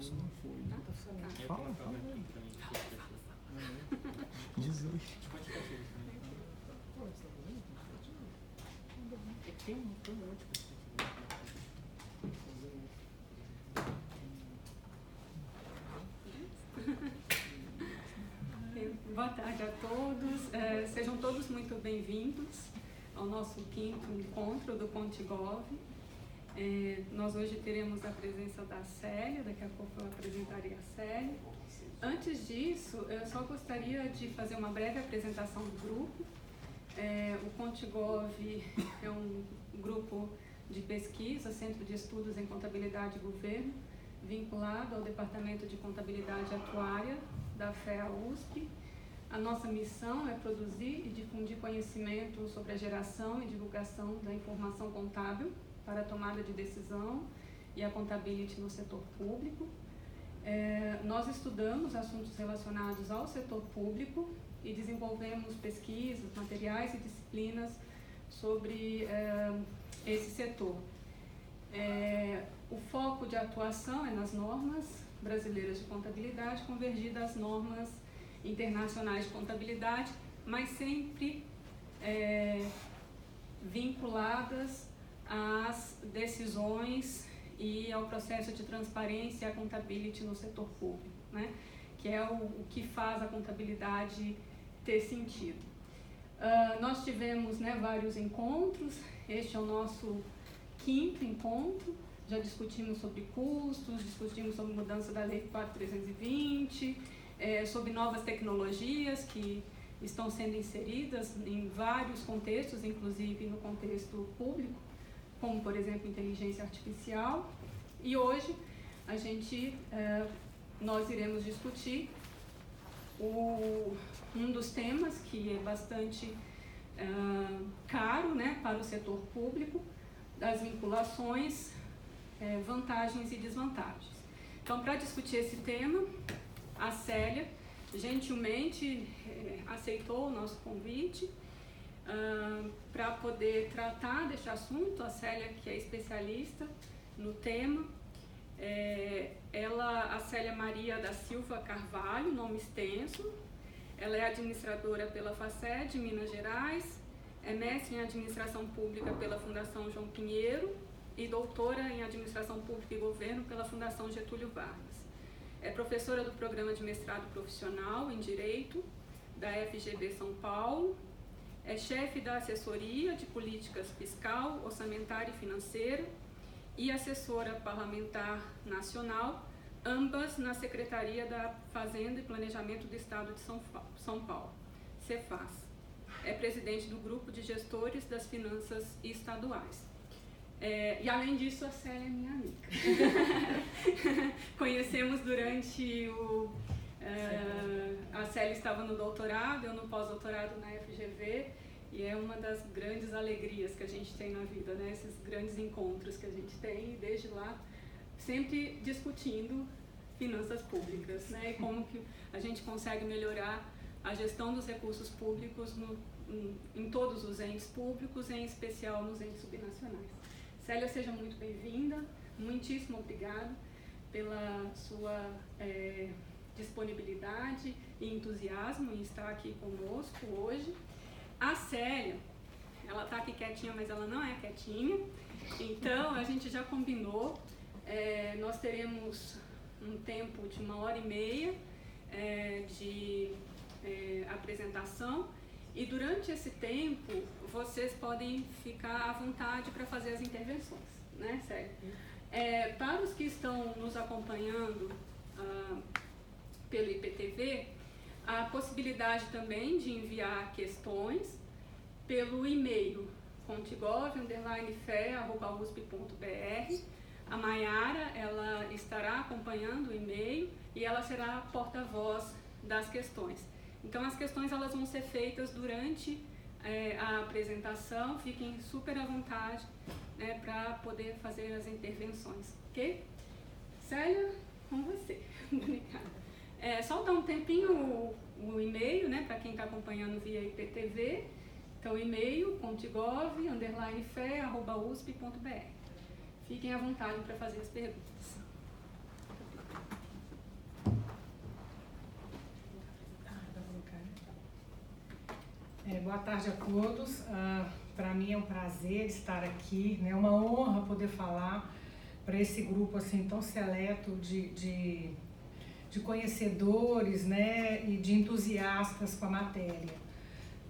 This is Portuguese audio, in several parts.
isso não foi. Tá? Fala. 18. Tem um monte de Boa tarde a todos, sejam todos muito bem-vindos ao nosso 5º encontro do Contigov. Nós hoje teremos a presença da Célia, daqui a pouco eu apresentarei a Célia. Antes disso, eu só gostaria de fazer uma breve apresentação do grupo. O Contigov é um grupo de pesquisa, Centro de Estudos em Contabilidade e Governo, vinculado ao Departamento de Contabilidade Atuária da FEA USP. A nossa missão é produzir e difundir conhecimento sobre a geração e divulgação da informação contábil para a tomada de decisão e a contabilidade no setor público. Nós estudamos assuntos relacionados ao setor público e desenvolvemos pesquisas, materiais e disciplinas sobre esse setor. O foco de atuação é nas normas brasileiras de contabilidade, convergidas às normas internacionais de contabilidade, mas sempre vinculadas às decisões e ao processo de transparência e a contabilidade no setor público, né? Que é o que faz a contabilidade ter sentido. Nós tivemos, né, vários encontros, este é o nosso 5º encontro, já discutimos sobre custos, discutimos sobre mudança da Lei 4.320, sobre novas tecnologias que estão sendo inseridas em vários contextos, inclusive no contexto público, como, por exemplo, inteligência artificial. E hoje nós iremos discutir um dos temas que é bastante caro, né, para o setor público, das vinculações, vantagens e desvantagens. Então, para discutir esse tema, a Célia gentilmente aceitou o nosso convite para poder tratar deste assunto. A Célia, que é especialista no tema, a Célia Maria da Silva Carvalho, nome extenso. Ela é administradora pela FACED, Minas Gerais, é mestre em administração pública pela Fundação João Pinheiro e doutora em administração pública e governo pela Fundação Getúlio Vargas. É professora do programa de mestrado profissional em Direito da FGV São Paulo, é chefe da assessoria de políticas fiscal, orçamentária e financeira e assessora parlamentar nacional, ambas na Secretaria da Fazenda e Planejamento do Estado de São Paulo, Cefaz. É presidente do Grupo de Gestores das Finanças Estaduais. E além disso, a Célia é minha amiga. Conhecemos durante a Célia estava no doutorado, eu no pós-doutorado na FGV, e é uma das grandes alegrias que a gente tem na vida, né? Esses grandes encontros que a gente tem, e desde lá, sempre discutindo finanças públicas, né? E como que a gente consegue melhorar a gestão dos recursos públicos em todos os entes públicos, em especial nos entes subnacionais. Célia, seja muito bem-vinda, muitíssimo obrigada pela sua disponibilidade e entusiasmo em estar aqui conosco hoje. A Célia, ela está aqui quietinha, mas ela não é quietinha, então a gente já combinou, nós teremos um tempo de 1h30 de apresentação, e durante esse tempo vocês podem ficar à vontade para fazer as intervenções, né, Célia? Para os que estão nos acompanhando pelo IPTV, a possibilidade também de enviar questões pelo e-mail contigov_fe@usp.br. A Maiara, ela estará acompanhando o e-mail e ela será a porta-voz das questões. Então, as questões elas vão ser feitas durante a apresentação. Fiquem super à vontade, né, para poder fazer as intervenções, ok? Célia, com você. Obrigada. Só dar um tempinho o e-mail, né, para quem está acompanhando via IPTV. Então, e-mail contigov_fe@usp.br. Fiquem à vontade para fazer as perguntas. Boa tarde a todos. Para mim é um prazer estar aqui, né? Uma honra poder falar para esse grupo assim tão seleto de conhecedores, né? E de entusiastas com a matéria.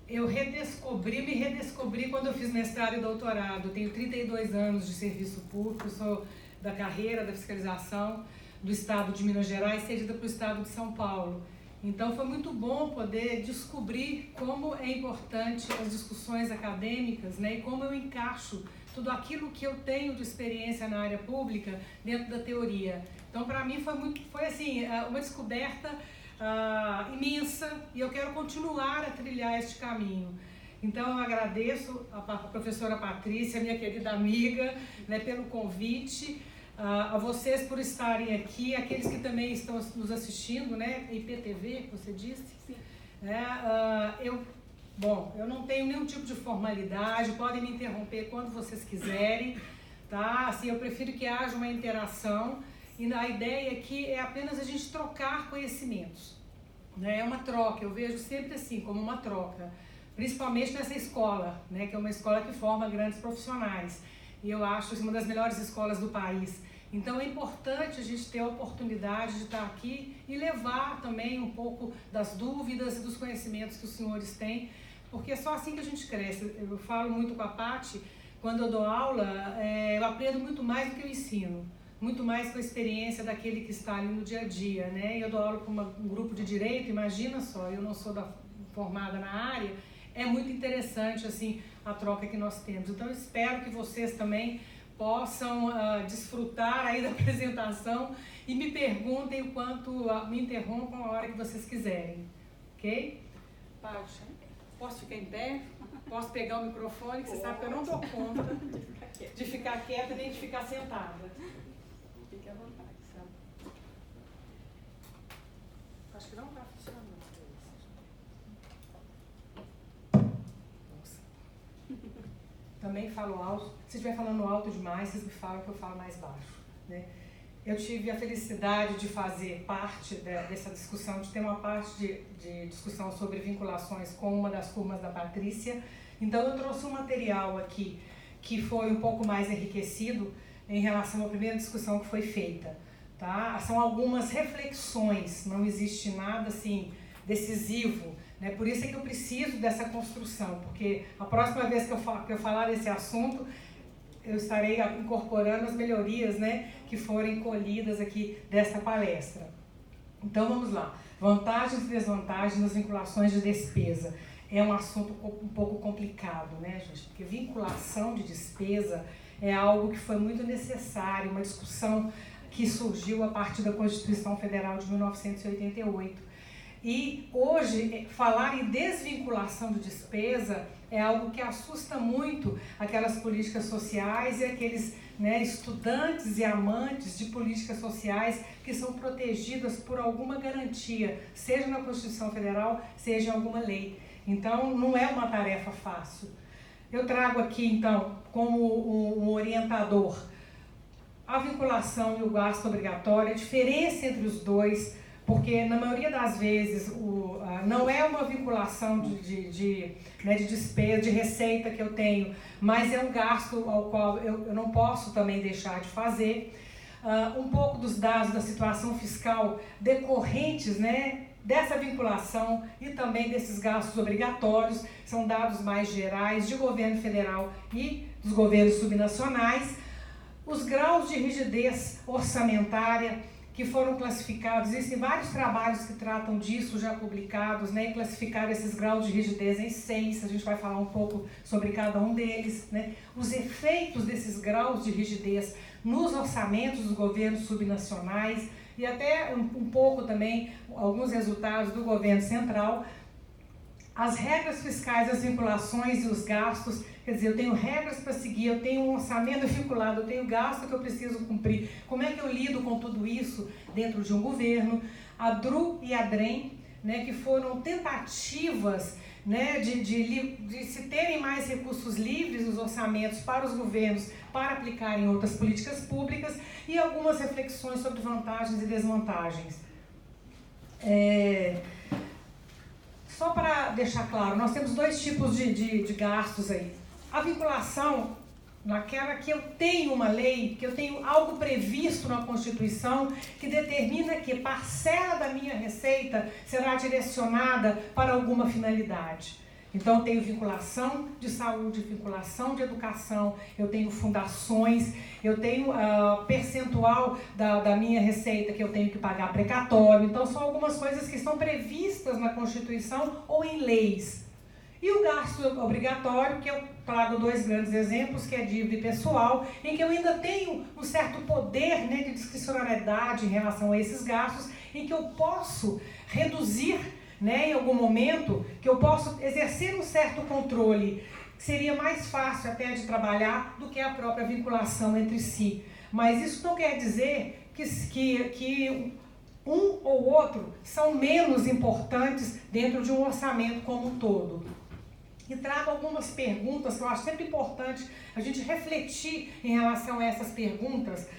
Eu me redescobri quando eu fiz mestrado e doutorado. Eu tenho 32 anos de serviço público, sou da carreira da fiscalização do Estado de Minas Gerais, cedida para o Estado de São Paulo. Então foi muito bom poder descobrir como é importante as discussões acadêmicas, né, e como eu encaixo tudo aquilo que eu tenho de experiência na área pública dentro da teoria. Então para mim foi assim, uma descoberta imensa e eu quero continuar a trilhar este caminho. Então eu agradeço a professora Patrícia, minha querida amiga, né, pelo convite. A vocês por estarem aqui, aqueles que também estão nos assistindo, né? IPTV, você disse? Sim. Eu não tenho nenhum tipo de formalidade, podem me interromper quando vocês quiserem, tá? Assim, eu prefiro que haja uma interação e a ideia aqui é apenas a gente trocar conhecimentos, né? É uma troca, eu vejo sempre assim, como uma troca, principalmente nessa escola, né? Que é uma escola que forma grandes profissionais. E eu acho uma das melhores escolas do país. Então é importante a gente ter a oportunidade de estar aqui e levar também um pouco das dúvidas e dos conhecimentos que os senhores têm, porque é só assim que a gente cresce. Eu falo muito com a Paty, quando eu dou aula, eu aprendo muito mais do que eu ensino, muito mais com a experiência daquele que está ali no dia a dia, né? Eu dou aula para um grupo de direito, imagina só, eu não sou formada na área, é muito interessante assim a troca que nós temos. Então eu espero que vocês também possam desfrutar aí da apresentação e me perguntem o quanto, me interrompam a hora que vocês quiserem, ok? Paty, posso ficar em pé? Posso pegar o microfone, que você sabe que eu não dou conta de ficar quieta nem de ficar sentada. Fique à vontade, sabe? Acho que não está funcionando. Também falo alto. Se estiver falando alto demais, vocês me falam que eu falo mais baixo, né? Eu tive a felicidade de fazer parte dessa discussão, de ter uma parte de discussão sobre vinculações com uma das turmas da Patrícia. Então eu trouxe um material aqui que foi um pouco mais enriquecido em relação à primeira discussão que foi feita, tá? São algumas reflexões, não existe nada assim decisivo, né? Por isso é que eu preciso dessa construção, porque a próxima vez que eu falar desse assunto, eu estarei incorporando as melhorias, né, que forem colhidas aqui desta palestra. Então vamos lá. Vantagens e desvantagens das vinculações de despesa. É um assunto um pouco complicado, né, gente? Porque vinculação de despesa é algo que foi muito necessário, uma discussão que surgiu a partir da Constituição Federal de 1988. E hoje, falar em desvinculação de despesa é algo que assusta muito aquelas políticas sociais e aqueles, né, estudantes e amantes de políticas sociais que são protegidas por alguma garantia, seja na Constituição Federal, seja em alguma lei. Então, não é uma tarefa fácil. Eu trago aqui, então, como um orientador, a vinculação e o gasto obrigatório, a diferença entre os dois, porque na maioria das vezes não é uma vinculação de despesa, de receita que eu tenho, mas é um gasto ao qual eu não posso também deixar de fazer. Um pouco dos dados da situação fiscal decorrentes, né, dessa vinculação e também desses gastos obrigatórios, são dados mais gerais de governo federal e dos governos subnacionais. Os graus de rigidez orçamentária que foram classificados, existem vários trabalhos que tratam disso já publicados, né, e classificaram esses graus de rigidez em 6, a gente vai falar um pouco sobre cada um deles, né, os efeitos desses graus de rigidez nos orçamentos dos governos subnacionais e até um pouco também alguns resultados do governo central, as regras fiscais, as vinculações e os gastos. Quer dizer, eu tenho regras para seguir, eu tenho um orçamento vinculado, eu tenho gasto que eu preciso cumprir. Como é que eu lido com tudo isso dentro de um governo? A DRU e a DREM, né, que foram tentativas, né, de se terem mais recursos livres nos orçamentos para os governos para aplicar em outras políticas públicas e algumas reflexões sobre vantagens e desvantagens. Só para deixar claro, nós temos dois tipos de gastos aí. A vinculação, naquela que eu tenho uma lei, que eu tenho algo previsto na Constituição, que determina que parcela da minha receita será direcionada para alguma finalidade. Então, eu tenho vinculação de saúde, vinculação de educação, eu tenho fundações, eu tenho percentual da minha receita que eu tenho que pagar precatório. Então, são algumas coisas que estão previstas na Constituição ou em leis. E o gasto obrigatório, que eu trago dois grandes exemplos, que é dívida pessoal, em que eu ainda tenho um certo poder, né, de discricionariedade em relação a esses gastos, em que eu posso reduzir, né, em algum momento, que eu posso exercer um certo controle, que seria mais fácil até de trabalhar do que a própria vinculação entre si. Mas isso não quer dizer que um ou outro são menos importantes dentro de um orçamento como um todo. E trago algumas perguntas que eu acho sempre importante a gente refletir em relação a essas perguntas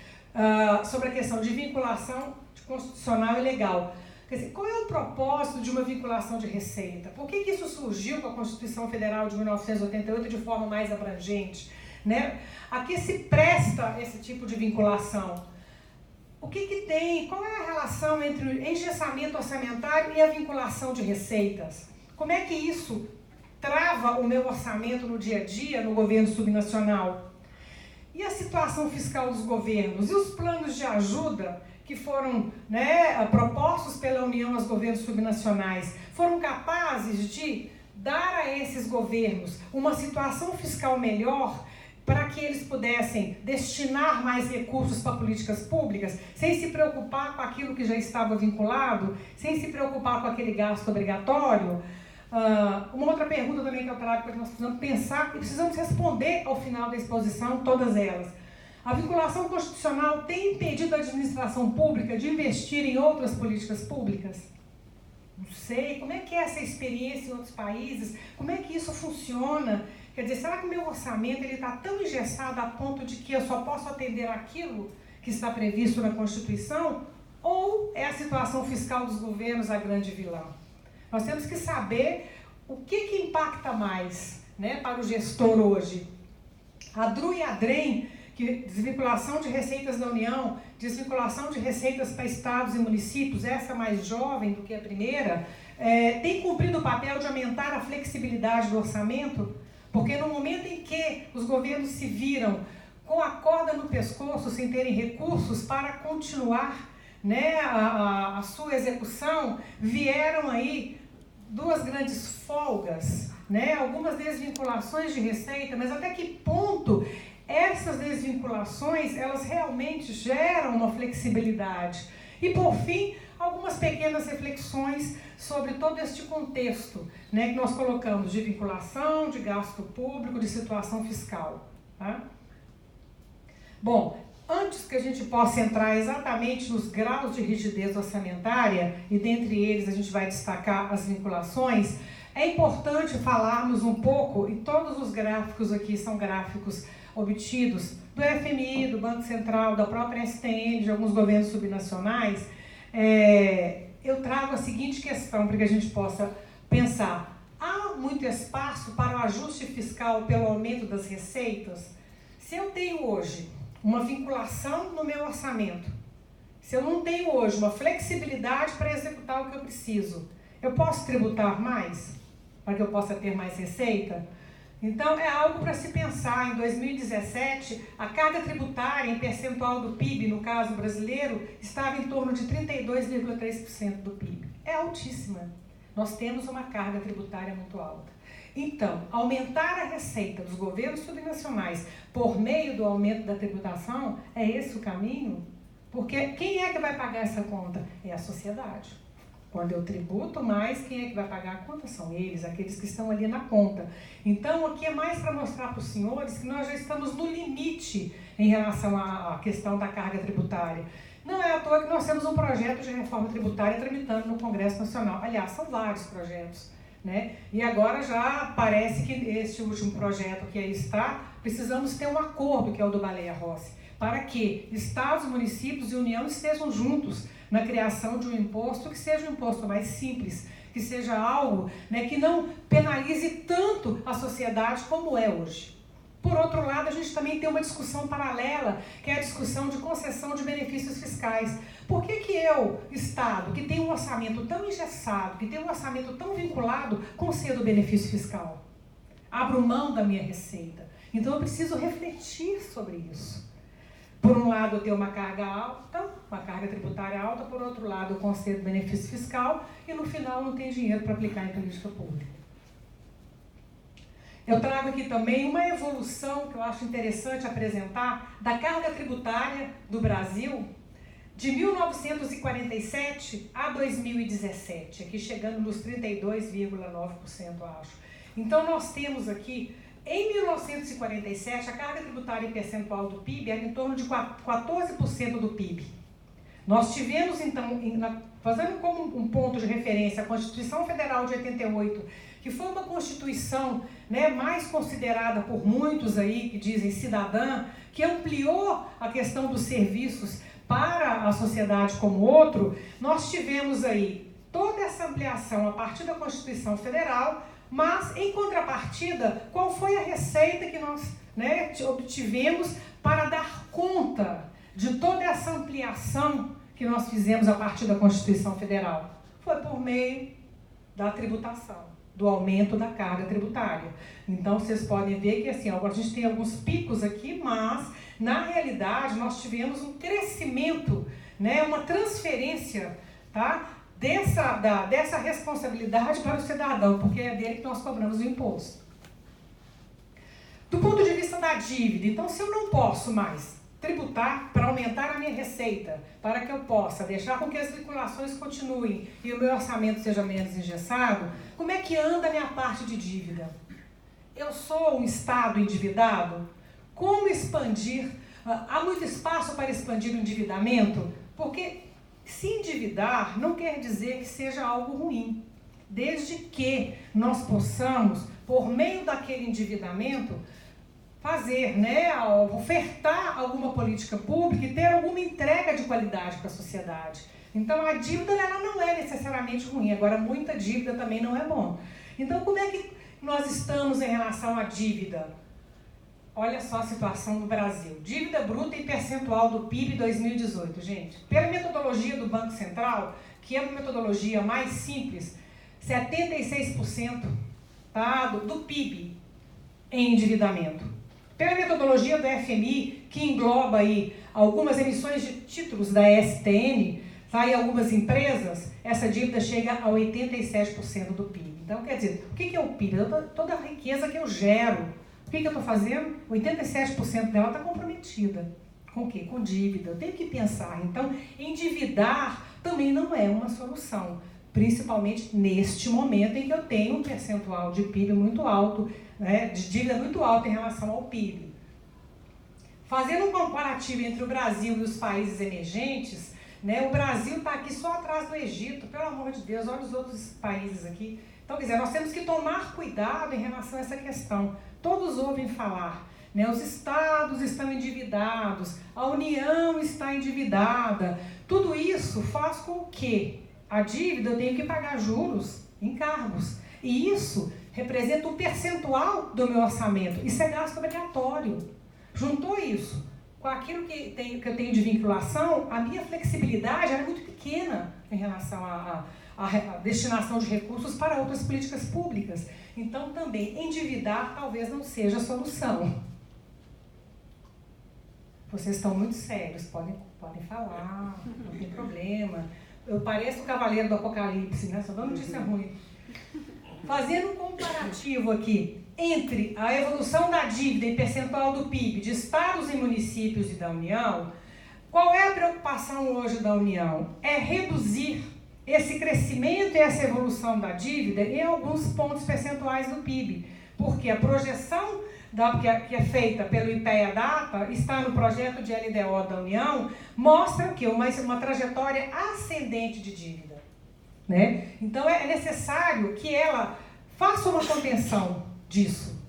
sobre a questão de vinculação constitucional e legal. Quer dizer, qual é o propósito de uma vinculação de receita? Por que isso surgiu com a Constituição Federal de 1988 de forma mais abrangente? Né? A que se presta esse tipo de vinculação? O que tem? Qual é a relação entre o engessamento orçamentário e a vinculação de receitas? Como é que isso trava o meu orçamento no dia a dia, no governo subnacional? E a situação fiscal dos governos? E os planos de ajuda que foram, né, propostos pela União aos governos subnacionais, foram capazes de dar a esses governos uma situação fiscal melhor para que eles pudessem destinar mais recursos para políticas públicas, sem se preocupar com aquilo que já estava vinculado, sem se preocupar com aquele gasto obrigatório? Uma outra pergunta também que eu trago para que nós precisamos pensar e precisamos responder ao final da exposição, todas elas. A vinculação constitucional tem impedido a administração pública de investir em outras políticas públicas? Não sei. Como é que é essa experiência em outros países? Como é que isso funciona? Quer dizer, será que o meu orçamento está tão engessado a ponto de que eu só posso atender aquilo que está previsto na Constituição? Ou é a situação fiscal dos governos a grande vilã? Nós temos que saber o que impacta mais, né, para o gestor hoje. A DRU e a DREM, que desvinculação de receitas da União, desvinculação de receitas para estados e municípios, essa mais jovem do que a primeira, tem cumprido o papel de aumentar a flexibilidade do orçamento, porque no momento em que os governos se viram com a corda no pescoço, sem terem recursos para continuar, né, a sua execução, vieram aí duas grandes folgas, né, algumas desvinculações de receita, mas até que ponto essas desvinculações, elas realmente geram uma flexibilidade? E, por fim, algumas pequenas reflexões sobre todo este contexto, né, que nós colocamos de vinculação, de gasto público, de situação fiscal. Tá? Bom, antes que a gente possa entrar exatamente nos graus de rigidez orçamentária, e dentre eles a gente vai destacar as vinculações, é importante falarmos um pouco, e todos os gráficos aqui são gráficos obtidos do FMI, do Banco Central, da própria STN, de alguns governos subnacionais, eu trago a seguinte questão para que a gente possa pensar. Há muito espaço para o ajuste fiscal pelo aumento das receitas? Se eu tenho hoje uma vinculação no meu orçamento, se eu não tenho hoje uma flexibilidade para executar o que eu preciso, eu posso tributar mais para que eu possa ter mais receita? Então, é algo para se pensar. Em 2017, a carga tributária em percentual do PIB, no caso brasileiro, estava em torno de 32,3% do PIB. É altíssima. Nós temos uma carga tributária muito alta. Então, aumentar a receita dos governos subnacionais por meio do aumento da tributação, é esse o caminho? Porque quem é que vai pagar essa conta? É a sociedade. Quando eu tributo mais, quem é que vai pagar a conta? São eles, aqueles que estão ali na conta. Então, aqui é mais para mostrar para os senhores que nós já estamos no limite em relação à questão da carga tributária. Não é à toa que nós temos um projeto de reforma tributária tramitando no Congresso Nacional. Aliás, são vários projetos, né? E agora já parece que este último projeto que aí está, precisamos ter um acordo, que é o do Baleia Rossi, para que estados, municípios e União estejam juntos na criação de um imposto que seja um imposto mais simples, que seja algo, né, que não penalize tanto a sociedade como é hoje. Por outro lado, a gente também tem uma discussão paralela, que é a discussão de concessão de benefícios fiscais. Por que que eu, Estado, que tem um orçamento tão engessado, que tem um orçamento tão vinculado, concedo benefício fiscal? Abro mão da minha receita. Então eu preciso refletir sobre isso. Por um lado, eu tenho uma carga alta, uma carga tributária alta, por outro lado, eu concedo benefício fiscal e no final não tem dinheiro para aplicar em política pública. Eu trago aqui também uma evolução que eu acho interessante apresentar da carga tributária do Brasil de 1947 a 2017, aqui chegando nos 32,9%, acho. Então nós temos aqui, em 1947, a carga tributária em percentual do PIB era em torno de 14% do PIB. Nós tivemos, então, fazendo como um ponto de referência a Constituição Federal de 88, que foi uma Constituição, né, mais considerada por muitos aí, que dizem cidadã, que ampliou a questão dos serviços para a sociedade como outro. Nós tivemos aí toda essa ampliação a partir da Constituição Federal, mas, em contrapartida, qual foi a receita que nós, né, obtivemos para dar conta de toda essa ampliação que nós fizemos a partir da Constituição Federal? Foi por meio da tributação, do aumento da carga tributária. Então, vocês podem ver que assim, a gente tem alguns picos aqui, mas, na realidade, nós tivemos um crescimento, né, uma transferência, tá, dessa responsabilidade para o cidadão, porque é dele que nós cobramos o imposto. Do ponto de vista da dívida, então, se eu não posso mais tributar para aumentar a minha receita, para que eu possa deixar com que as vinculações continuem e o meu orçamento seja menos engessado, como é que anda a minha parte de dívida? Eu sou um Estado endividado? Como expandir? Há muito espaço para expandir o endividamento? Porque se endividar não quer dizer que seja algo ruim, desde que nós possamos, por meio daquele endividamento, fazer, né, ofertar alguma política pública e ter alguma entrega de qualidade para a sociedade. Então a dívida ela não é necessariamente ruim, agora muita dívida também não é bom. Então como é que nós estamos em relação à dívida? Olha só a situação do Brasil. Dívida bruta em percentual do PIB 2018, gente. Pela metodologia do Banco Central, que é uma metodologia mais simples, 76%, tá, do PIB em endividamento. Pela metodologia do FMI, que engloba aí algumas emissões de títulos da STN, tá, e algumas empresas, essa dívida chega a 87% do PIB. Então, quer dizer, o que é o PIB? Toda a riqueza que eu gero. O que eu estou fazendo? 87% dela está comprometida. Com o quê? Com dívida. Eu tenho que pensar. Então, endividar também não é uma solução. Principalmente neste momento em que eu tenho um percentual de PIB muito alto, né, de dívida muito alta em relação ao PIB. Fazendo um comparativo entre o Brasil e os países emergentes, né, o Brasil está aqui só atrás do Egito, pelo amor de Deus, olha os outros países aqui. Então, quer dizer, nós temos que tomar cuidado em relação a essa questão. Todos ouvem falar, né, os estados estão endividados, a União está endividada. Tudo isso faz com que a dívida eu tenho que pagar juros, encargos. E isso representa um percentual do meu orçamento. Isso é gasto obrigatório. Juntou isso com aquilo que eu tenho de vinculação, a minha flexibilidade era muito pequena em relação à destinação de recursos para outras políticas públicas. Então, também, endividar talvez não seja a solução. Vocês estão muito sérios, podem falar, não tem problema. Eu pareço o cavaleiro do Apocalipse, né? Só dando notícia ruim. Fazendo um comparativo aqui entre a evolução da dívida em percentual do PIB de estados e municípios e da União, qual é a preocupação hoje da União? É reduzir esse crescimento e essa evolução da dívida em alguns pontos percentuais do PIB, porque a projeção que é feita pelo IPEA-DATA está no projeto de LDO da União, mostra que uma trajetória ascendente de dívida, né? Então é necessário que ela faça uma contenção disso.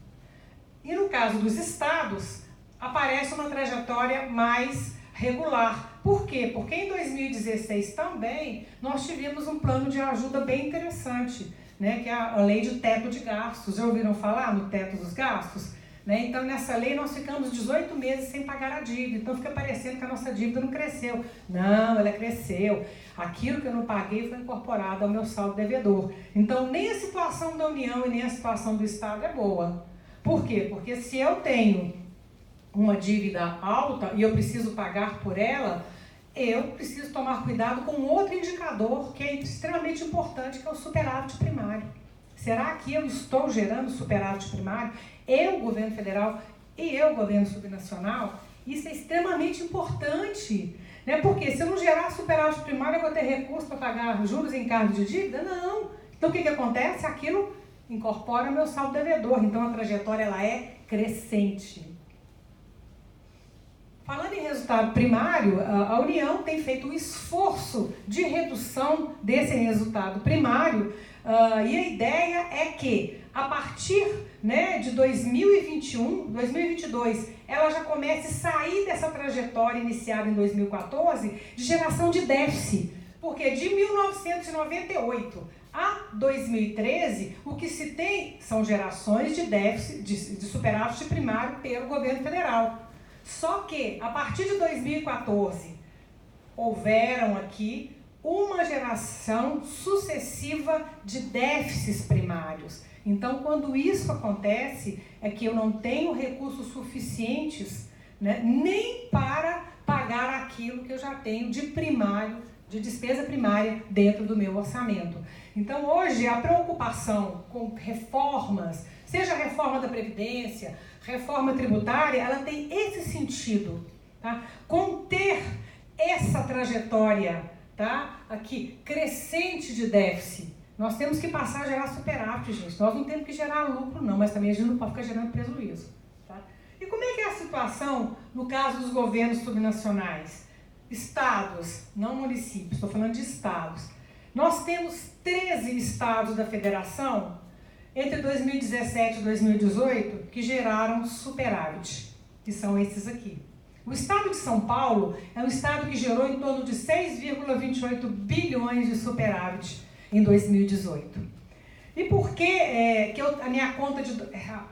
E no caso dos estados, aparece uma trajetória mais regular, Por quê? Porque em 2016 também nós tivemos um plano de ajuda bem interessante, né, que é a lei de teto de gastos. Já ouviram falar no teto dos gastos? Né? Então, nessa lei, nós ficamos 18 meses sem pagar a dívida. Então, fica parecendo que a nossa dívida não cresceu. Não, ela cresceu. Aquilo que eu não paguei foi incorporado ao meu saldo devedor. Então, nem a situação da União e nem a situação do Estado é boa. Por quê? Porque se eu tenho uma dívida alta e eu preciso pagar por ela, eu preciso tomar cuidado com outro indicador que é extremamente importante, que é o superávit primário. Será que eu estou gerando superávit primário? Eu, governo federal, e eu, governo subnacional? Isso é extremamente importante, né? Porque se eu não gerar superávit primário, eu vou ter recurso para pagar juros em encargo de dívida? Não. Então, o que acontece? Aquilo incorpora meu saldo devedor. Então, a trajetória ela é crescente. Falando em resultado primário, a União tem feito um esforço de redução desse resultado primário, e a ideia é que, a partir, né, de 2022, ela já comece a sair dessa trajetória iniciada em 2014 de geração de déficit. Porque de 1998 a 2013, o que se tem são gerações de déficit, de superávit primário pelo governo federal. Só que, a partir de 2014, houveram aqui uma geração sucessiva de déficits primários. Então, quando isso acontece, é que eu não tenho recursos suficientes, né, nem para pagar aquilo que eu já tenho de primário, de despesa primária dentro do meu orçamento. Então, hoje, a preocupação com reformas, seja a reforma da Previdência, reforma tributária, ela tem esse sentido, tá? Conter essa trajetória, tá? Aqui, crescente de déficit. Nós temos que passar a gerar superávit, gente. Nós não temos que gerar lucro, não, mas também a gente não pode ficar gerando prejuízo, tá? E como é que é a situação no caso dos governos subnacionais? Estados, não municípios, estou falando de estados. Nós temos 13 estados da federação entre 2017 e 2018 que geraram superávit, que são esses aqui. O estado de São Paulo é um estado que gerou em torno de 6,28 bilhões de superávit em 2018. E por que, a minha conta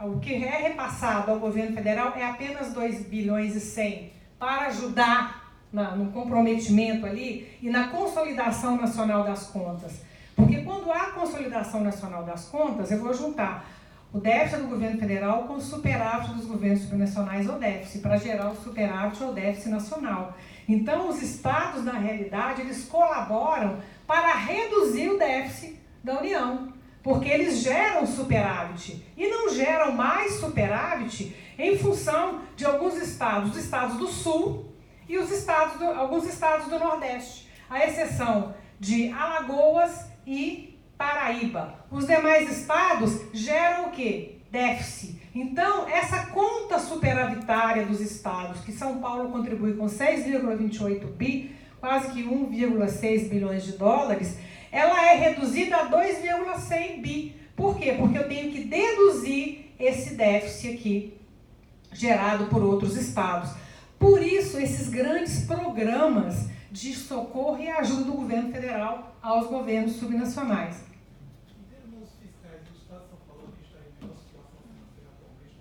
o que é repassado ao governo federal é apenas 2 bilhões e 100 para ajudar no comprometimento ali e na consolidação nacional das contas? Porque quando há consolidação nacional das contas, eu vou juntar o déficit do governo federal com o superávit dos governos subnacionais ou déficit, para gerar o superávit ou déficit nacional. Então, os estados, na realidade, eles colaboram para reduzir o déficit da União, porque eles geram superávit e não geram mais superávit em função de alguns estados, os estados do Sul e alguns estados do Nordeste, à exceção de Alagoas e Paraíba. Os demais estados geram o quê? Déficit. Então, essa conta superavitária dos estados, que São Paulo contribui com 6,28 bi, quase que 1,6 bilhões de dólares, ela é reduzida a 2,100 bi. Por quê? Porque eu tenho que deduzir esse déficit aqui, gerado por outros estados. Por isso, esses grandes programas de socorro e ajuda do governo federal aos governos subnacionais. Em termos fiscais, o Estado de São Paulo que está em melhor situação financeira atualmente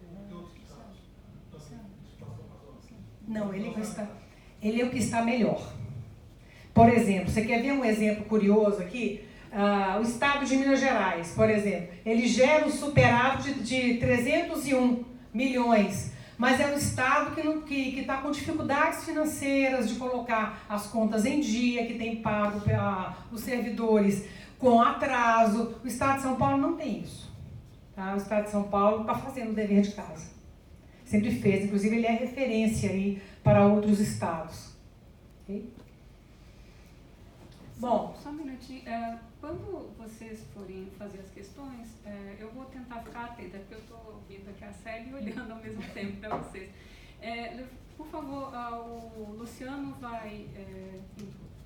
do que outros estados? Situação razoável. Não, ele é o que está melhor. Por exemplo, você quer ver um exemplo curioso aqui? O estado de Minas Gerais, por exemplo, ele gera um superávit de 301 milhões, mas é um estado que está com dificuldades financeiras de colocar as contas em dia, que tem pago os servidores com atraso. O estado de São Paulo não tem isso. Tá? O estado de São Paulo está fazendo o dever de casa. Sempre fez, inclusive ele é referência aí para outros estados. Okay? Bom, só um minutinho. Quando vocês forem fazer as questões, eu vou tentar ficar atenta, porque eu estou ouvindo aqui a Célia e olhando ao mesmo tempo para vocês. Por favor, o Luciano vai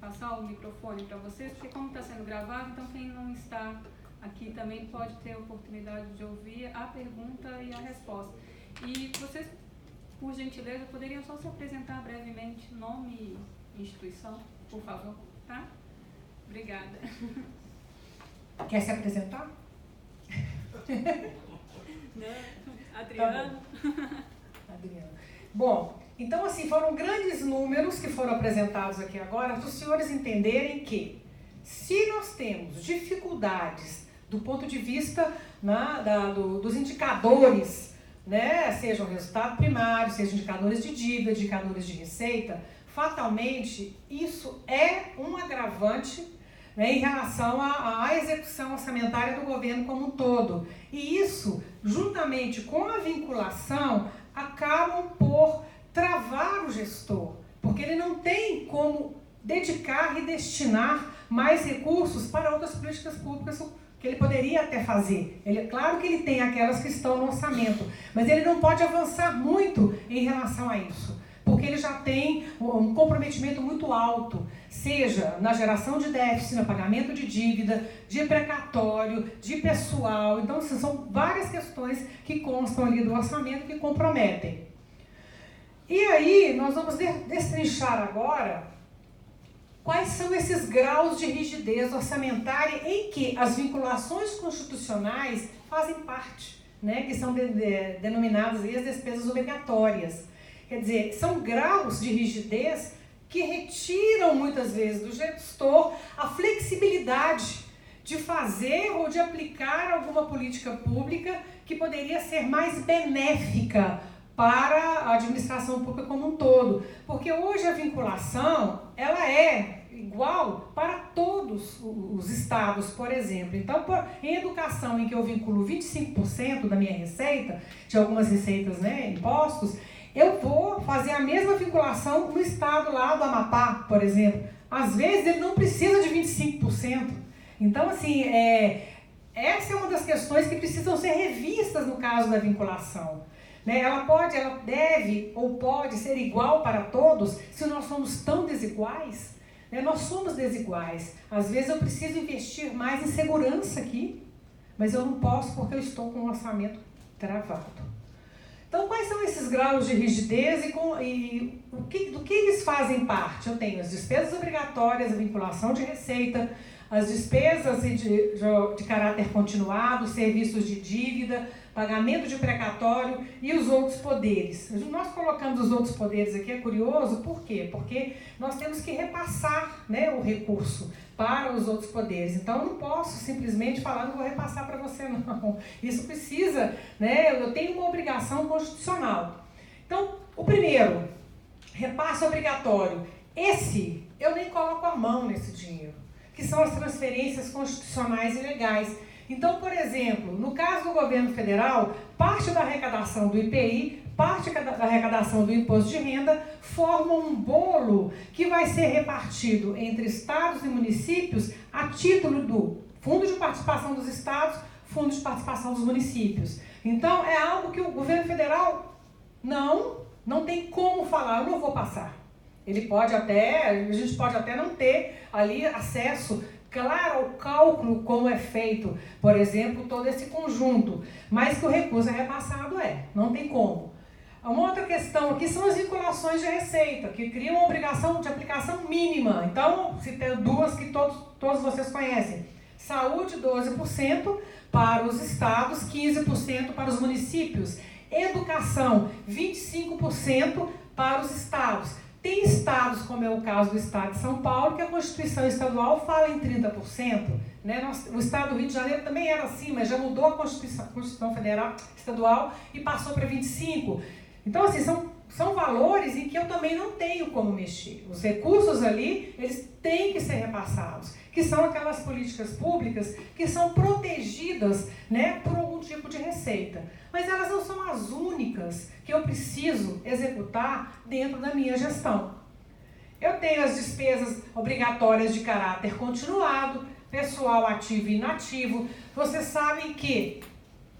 passar o microfone para vocês, porque como está sendo gravado, então quem não está aqui também pode ter a oportunidade de ouvir a pergunta e a resposta. E vocês, por gentileza, poderia só se apresentar brevemente, nome e instituição, por favor, tá? Obrigada. Quer se apresentar? Adriano. Adriano. Bom, então assim, foram grandes números que foram apresentados aqui agora, para os senhores entenderem que se nós temos dificuldades do ponto de vista dos indicadores, né, sejam resultado primário, sejam indicadores de dívida, indicadores de receita, fatalmente isso é um agravante, né, em relação à execução orçamentária do governo como um todo. E isso, juntamente com a vinculação, acabam por travar o gestor, porque ele não tem como dedicar e destinar mais recursos para outras políticas públicas que ele poderia até fazer. Claro que ele tem aquelas que estão no orçamento, mas ele não pode avançar muito em relação a isso, porque ele já tem um comprometimento muito alto, seja na geração de déficit, no pagamento de dívida, de precatório, de pessoal. Então, são várias questões que constam ali do orçamento que comprometem. E aí, nós vamos destrinchar agora quais são esses graus de rigidez orçamentária em que as vinculações constitucionais fazem parte, né, que são denominadas as despesas obrigatórias. Quer dizer, são graus de rigidez que retiram muitas vezes do gestor a flexibilidade de fazer ou de aplicar alguma política pública que poderia ser mais benéfica para a administração pública como um todo. Porque hoje a vinculação, ela é igual para todos os estados, por exemplo. Então, em educação, em que eu vinculo 25% da minha receita, de algumas receitas, né, impostos, eu vou fazer a mesma vinculação no estado lá do Amapá, por exemplo. Às vezes ele não precisa de 25%. Então, assim, essa é uma das questões que precisam ser revistas no caso da vinculação. Né? Ela deve ou pode ser igual para todos se nós somos tão desiguais. Né? Nós somos desiguais. Às vezes eu preciso investir mais em segurança aqui, mas eu não posso porque eu estou com um orçamento travado. Então, quais são esses graus de rigidez e do que eles fazem parte? Eu tenho as despesas obrigatórias, a vinculação de receita, as despesas de caráter continuado, serviços de dívida, pagamento de precatório e os outros poderes. Nós colocamos os outros poderes aqui, é curioso, por quê? Porque nós temos que repassar, né, o recurso para os outros poderes. Então, eu não posso simplesmente falar, não vou repassar para você, não. Isso precisa, né, eu tenho uma obrigação constitucional. Então, o primeiro, repasse obrigatório. Esse, eu nem coloco a mão nesse dinheiro, que são as transferências constitucionais e legais. Então, por exemplo, no caso do governo federal, parte da arrecadação do IPI, parte da arrecadação do imposto de renda formam um bolo que vai ser repartido entre estados e municípios a título do Fundo de Participação dos Estados, Fundo de Participação dos Municípios. Então, é algo que o governo federal não tem como falar, eu não vou passar. A gente pode até não ter ali acesso claro ao cálculo como é feito, por exemplo, todo esse conjunto, mas que o recurso é repassado, não tem como. Uma outra questão aqui são as vinculações de receita, que criam uma obrigação de aplicação mínima. Então, se tem duas que todos vocês conhecem. Saúde, 12% para os estados, 15% para os municípios. Educação, 25% para os estados. Tem estados, como é o caso do estado de São Paulo, que a Constituição Estadual fala em 30%. Né? O estado do Rio de Janeiro também era assim, mas já mudou a Constituição Federal Estadual e passou para 25%. Então, assim, são valores em que eu também não tenho como mexer. Os recursos ali, eles têm que ser repassados, que são aquelas políticas públicas que são protegidas, né, por algum tipo de receita. Mas elas não são as únicas que eu preciso executar dentro da minha gestão. Eu tenho as despesas obrigatórias de caráter continuado, pessoal ativo e inativo. Vocês sabem que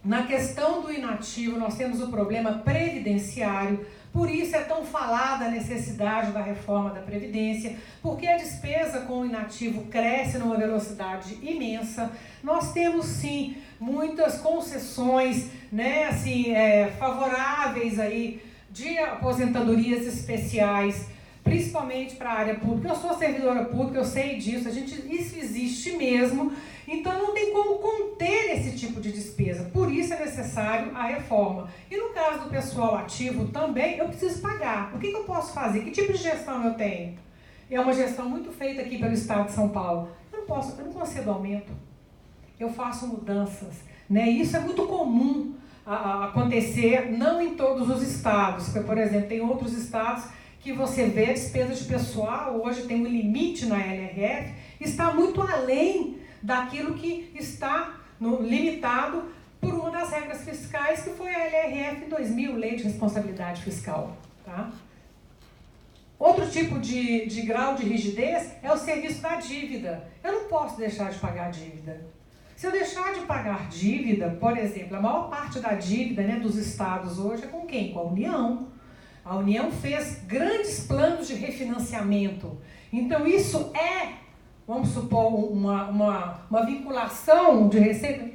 na questão do inativo nós temos o problema previdenciário, por isso é tão falada a necessidade da reforma da Previdência, porque a despesa com o inativo cresce numa velocidade imensa. Nós temos, sim, muitas concessões, né, assim, favoráveis aí de aposentadorias especiais, principalmente para a área pública. Eu sou servidora pública, eu sei disso, isso existe mesmo, então não tem como conter esse tipo de despesa, por isso é necessário a reforma. E no caso do pessoal ativo também, eu preciso pagar. O que eu posso fazer? Que tipo de gestão eu tenho? É uma gestão muito feita aqui pelo Estado de São Paulo. Eu não concedo aumento, eu faço mudanças, né? Isso é muito comum a acontecer, não em todos os estados, porque, por exemplo, tem outros estados que você vê a despesa de pessoal, hoje tem um limite na LRF, está muito além daquilo que está limitado por uma das regras fiscais, que foi a LRF 2000, Lei de Responsabilidade Fiscal. Tá? Outro tipo de grau de rigidez é o serviço da dívida. Eu não posso deixar de pagar a dívida. Se eu deixar de pagar dívida, por exemplo, a maior parte da dívida, né, dos estados hoje é com quem? Com a União. A União fez grandes planos de refinanciamento. Então, isso é, vamos supor, uma vinculação de receita?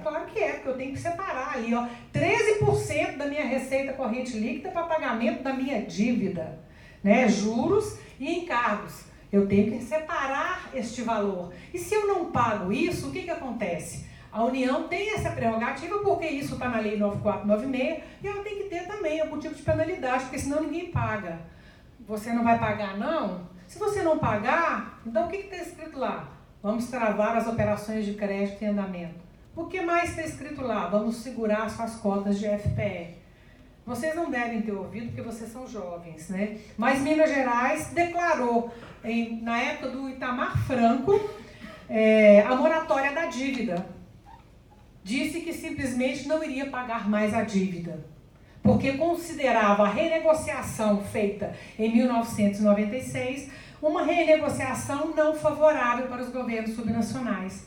Claro que é, porque eu tenho que separar ali, ó, 13% da minha receita corrente líquida para pagamento da minha dívida, né, juros e encargos. Eu tenho que separar este valor. E se eu não pago isso, o que acontece? A União tem essa prerrogativa porque isso está na Lei 9496 e ela tem que ter também algum tipo de penalidade, porque senão ninguém paga. Você não vai pagar, não? Se você não pagar, então o que está escrito lá? Vamos travar as operações de crédito em andamento. O que mais está escrito lá? Vamos segurar suas cotas de FPE. Vocês não devem ter ouvido porque vocês são jovens, né? Mas Minas Gerais declarou, na época do Itamar Franco, a moratória da dívida. Disse que simplesmente não iria pagar mais a dívida, porque considerava a renegociação feita em 1996 uma renegociação não favorável para os governos subnacionais.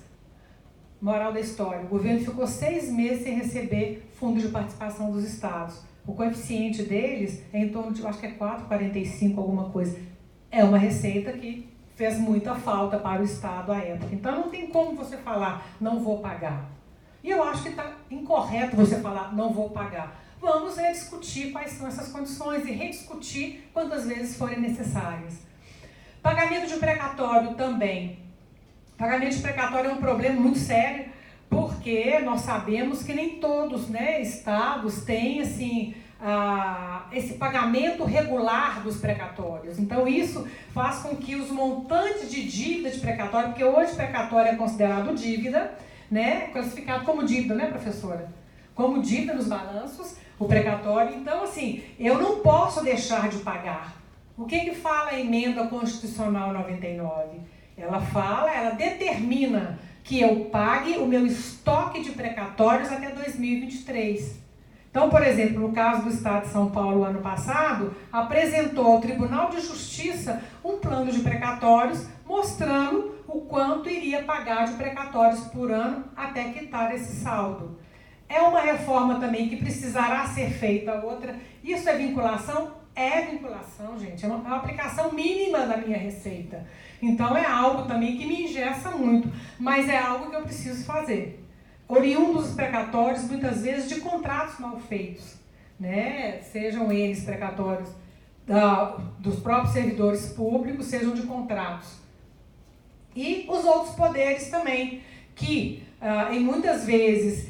Moral da história, o governo ficou 6 meses sem receber fundo de participação dos estados. O coeficiente deles é em torno de, acho que é 4,45, alguma coisa. É uma receita que fez muita falta para o Estado à época. Então não tem como você falar, não vou pagar. E eu acho que está incorreto você falar, não vou pagar. Vamos rediscutir quais são essas condições e rediscutir quantas vezes forem necessárias. Pagamento de precatório também. Pagamento de precatório é um problema muito sério, porque nós sabemos que nem todos, né, estados têm assim, esse pagamento regular dos precatórios. Então isso faz com que os montantes de dívida de precatório, porque hoje precatório é considerado dívida, né, classificado como dívida, né, professora? Como dívida nos balanços, o precatório. Então, assim, eu não posso deixar de pagar. O que fala a emenda constitucional 99? Ela determina que eu pague o meu estoque de precatórios até 2023. Então, por exemplo, no caso do Estado de São Paulo, ano passado, apresentou ao Tribunal de Justiça um plano de precatórios mostrando o quanto iria pagar de precatórios por ano até quitar esse saldo. É uma reforma também que precisará ser feita outra. Isso é vinculação? É vinculação, gente. É uma aplicação mínima da minha receita. Então é algo também que me engessa muito, mas é algo que eu preciso fazer. Oriundos dos precatórios, muitas vezes, de contratos mal feitos, né? Sejam eles precatórios dos próprios servidores públicos, sejam de contratos. E os outros poderes também, que em muitas vezes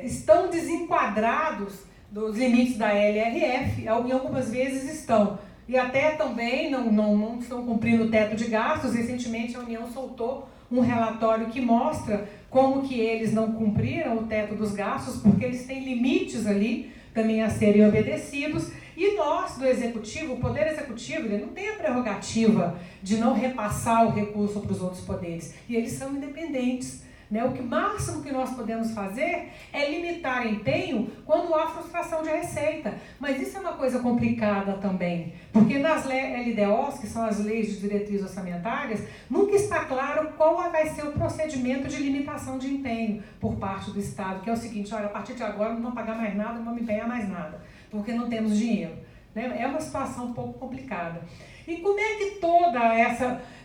estão desenquadrados dos limites da LRF, em algumas vezes estão. E até também não estão cumprindo o teto de gastos. Recentemente a União soltou um relatório que mostra como que eles não cumpriram o teto dos gastos, porque eles têm limites ali também a serem obedecidos. E nós, do Executivo, o Poder Executivo, ele não tem a prerrogativa de não repassar o recurso para os outros poderes. E eles são independentes. Né? O máximo que nós podemos fazer é limitar empenho quando há frustração de receita. Mas isso é uma coisa complicada também, porque nas LDOs, que são as leis de diretrizes orçamentárias, nunca está claro qual vai ser o procedimento de limitação de empenho por parte do Estado, que é o seguinte: olha, a partir de agora não vamos pagar mais nada, não vamos empenhar mais nada, porque não temos dinheiro. Né? É uma situação um pouco complicada. E como é que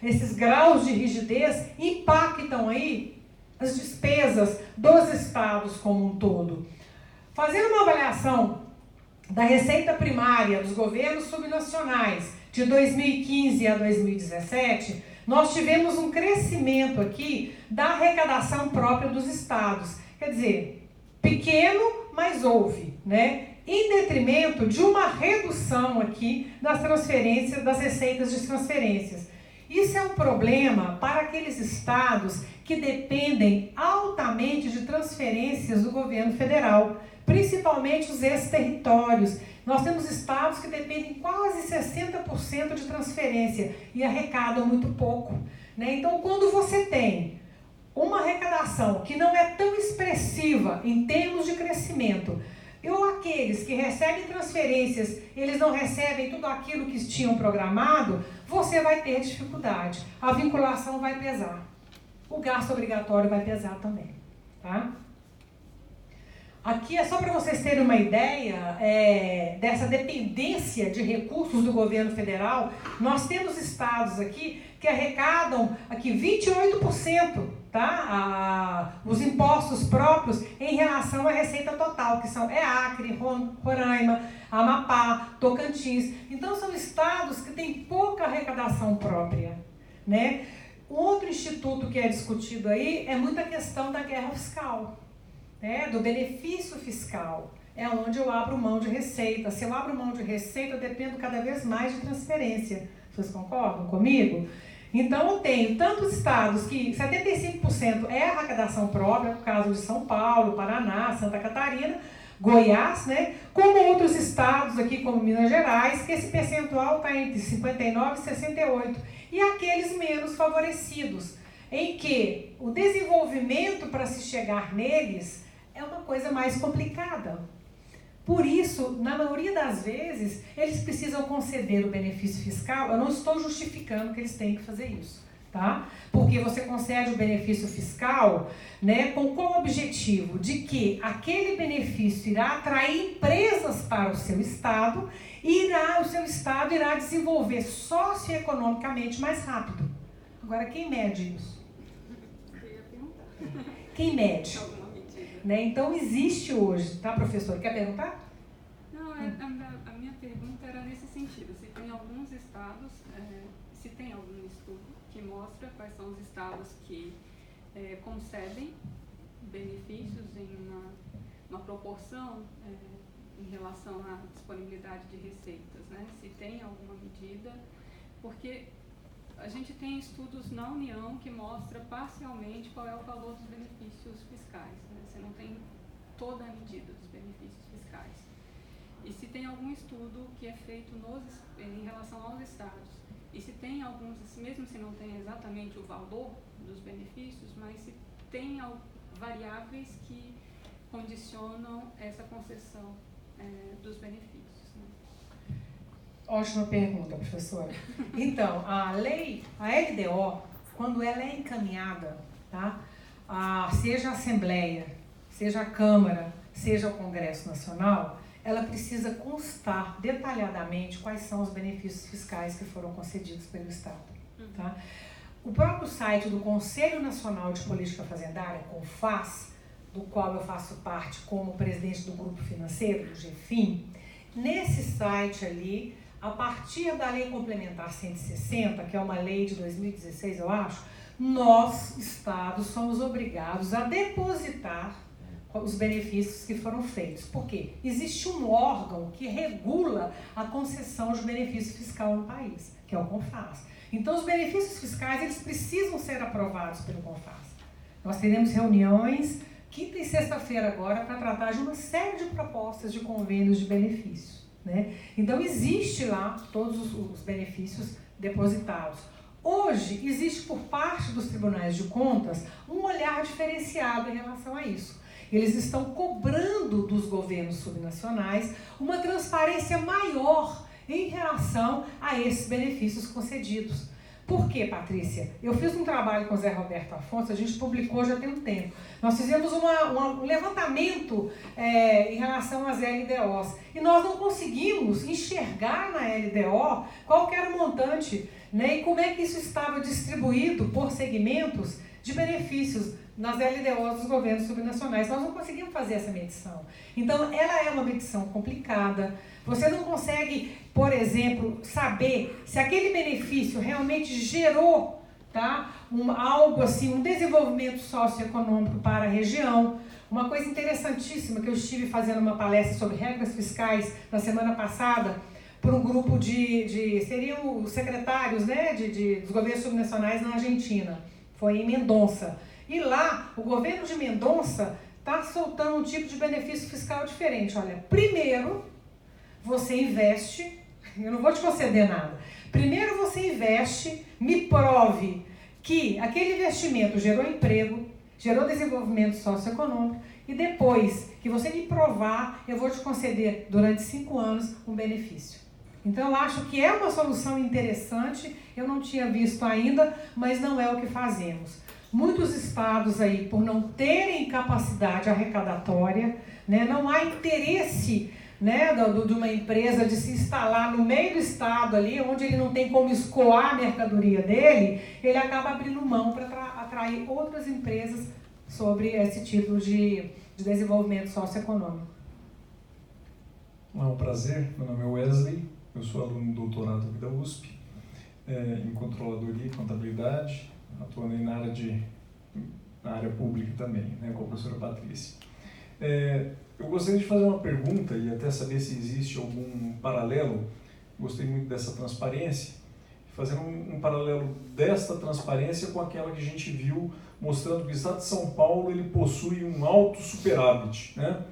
esses graus de rigidez impactam aí as despesas dos estados como um todo? Fazendo uma avaliação da receita primária dos governos subnacionais de 2015 a 2017, nós tivemos um crescimento aqui da arrecadação própria dos estados. Quer dizer, pequeno, mas houve, né? Em detrimento de uma redução aqui das transferências, das receitas de transferências. Isso é um problema para aqueles estados que dependem altamente de transferências do governo federal, principalmente os ex-territórios. Nós temos estados que dependem quase 60% de transferência e arrecadam muito pouco, né? Então, quando você tem uma arrecadação que não é tão expressiva em termos de crescimento, ou aqueles que recebem transferências, eles não recebem tudo aquilo que tinham programado, você vai ter dificuldade. A vinculação vai pesar. O gasto obrigatório vai pesar também, tá? Aqui é só para vocês terem uma ideia dessa dependência de recursos do governo federal. Nós temos estados aqui que arrecadam aqui 28%, tá? Os impostos próprios em relação à receita total, que são Acre, Roraima, Amapá, Tocantins. Então são estados que têm pouca arrecadação própria, né? Outro instituto que é discutido aí é muita questão da guerra fiscal, né? Do benefício fiscal. É onde eu abro mão de receita. Se eu abro mão de receita, eu dependo cada vez mais de transferência. Vocês concordam comigo? Então, eu tenho tantos estados que 75% é arrecadação própria, no caso de São Paulo, Paraná, Santa Catarina, Goiás, né? Como outros estados aqui, como Minas Gerais, que esse percentual está entre 59% e 68%. E aqueles menos favorecidos, em que o desenvolvimento para se chegar neles é uma coisa mais complicada. Por isso, na maioria das vezes, eles precisam conceder o benefício fiscal. Eu não estou justificando que eles têm que fazer isso, tá? Porque você concede o benefício fiscal, né, com qual objetivo? De que aquele benefício irá atrair empresas para o seu estado e o seu estado irá desenvolver socioeconomicamente mais rápido. Agora, quem mede isso? Quem mede? Né? Então, existe hoje, tá, professor? Quer perguntar? Não, a minha pergunta era nesse sentido. Se tem alguns estados, se tem algum estudo que mostra quais são os estados que concedem benefícios em uma proporção em relação à disponibilidade de receitas, né? Se tem alguma medida, porque a gente tem estudos na União que mostram parcialmente qual é o valor dos benefícios fiscais, né? Você não tem toda a medida dos benefícios fiscais. E se tem algum estudo que é feito em relação aos estados, e se tem alguns, mesmo se não tem exatamente o valor dos benefícios, mas se tem variáveis que condicionam essa concessão dos benefícios, né? Ótima pergunta, professora. Então, a LDO, quando ela é encaminhada, tá? Seja a Assembleia, seja a Câmara, seja o Congresso Nacional, ela precisa constar detalhadamente quais são os benefícios fiscais que foram concedidos pelo Estado, tá? O próprio site do Conselho Nacional de Política Fazendária, CONFAS, do qual eu faço parte como presidente do grupo financeiro, do GFIM, nesse site ali, a partir da Lei Complementar 160, que é uma lei de 2016, eu acho, nós, estados, somos obrigados a depositar os benefícios que foram feitos. Por quê? Existe um órgão que regula a concessão de benefício fiscal no país, que é o CONFAS. Então, os benefícios fiscais, eles precisam ser aprovados pelo CONFAS. Nós teremos reuniões quinta e sexta-feira agora para tratar de uma série de propostas de convênios de benefícios, né? Então, existe lá todos os benefícios depositados. Hoje, existe por parte dos tribunais de contas um olhar diferenciado em relação a isso. Eles estão cobrando dos governos subnacionais uma transparência maior em relação a esses benefícios concedidos. Por quê, Patrícia? Eu fiz um trabalho com o Zé Roberto Afonso, a gente publicou já tem um tempo. Nós fizemos um levantamento em relação às LDOs e nós não conseguimos enxergar na LDO qual que era o montante, né, e como é que isso estava distribuído por segmentos de benefícios nas LDOs dos governos subnacionais. Nós não conseguimos fazer essa medição. Então, ela é uma medição complicada. Você não consegue, por exemplo, saber se aquele benefício realmente gerou, tá, algo assim, um desenvolvimento socioeconômico para a região. Uma coisa interessantíssima que eu estive fazendo uma palestra sobre regras fiscais na semana passada por um grupo seriam os secretários, né, dos governos subnacionais na Argentina. Foi em Mendonça. E lá, o governo de Mendonça está soltando um tipo de benefício fiscal diferente. Olha, primeiro, você investe, eu não vou te conceder nada. Primeiro você investe, me prove que aquele investimento gerou emprego, gerou desenvolvimento socioeconômico, e depois que você me provar, eu vou te conceder durante 5 anos um benefício. Então eu acho que é uma solução interessante, eu não tinha visto ainda, mas não é o que fazemos. Muitos estados aí, por não terem capacidade arrecadatória, né, não há interesse, né, de uma empresa de se instalar no meio do estado ali, onde ele não tem como escoar a mercadoria dele, ele acaba abrindo mão para atrair outras empresas sobre esse título de desenvolvimento socioeconômico. É um prazer, meu nome é Wesley, eu sou aluno do doutorado aqui da USP, em controladoria e contabilidade, atuando aí na área pública também, né, com a professora Patrícia. Eu gostaria de fazer uma pergunta e até saber se existe algum paralelo, gostei muito dessa transparência, fazer um paralelo desta transparência com aquela que a gente viu mostrando que o Estado de São Paulo ele possui um alto superávit, né?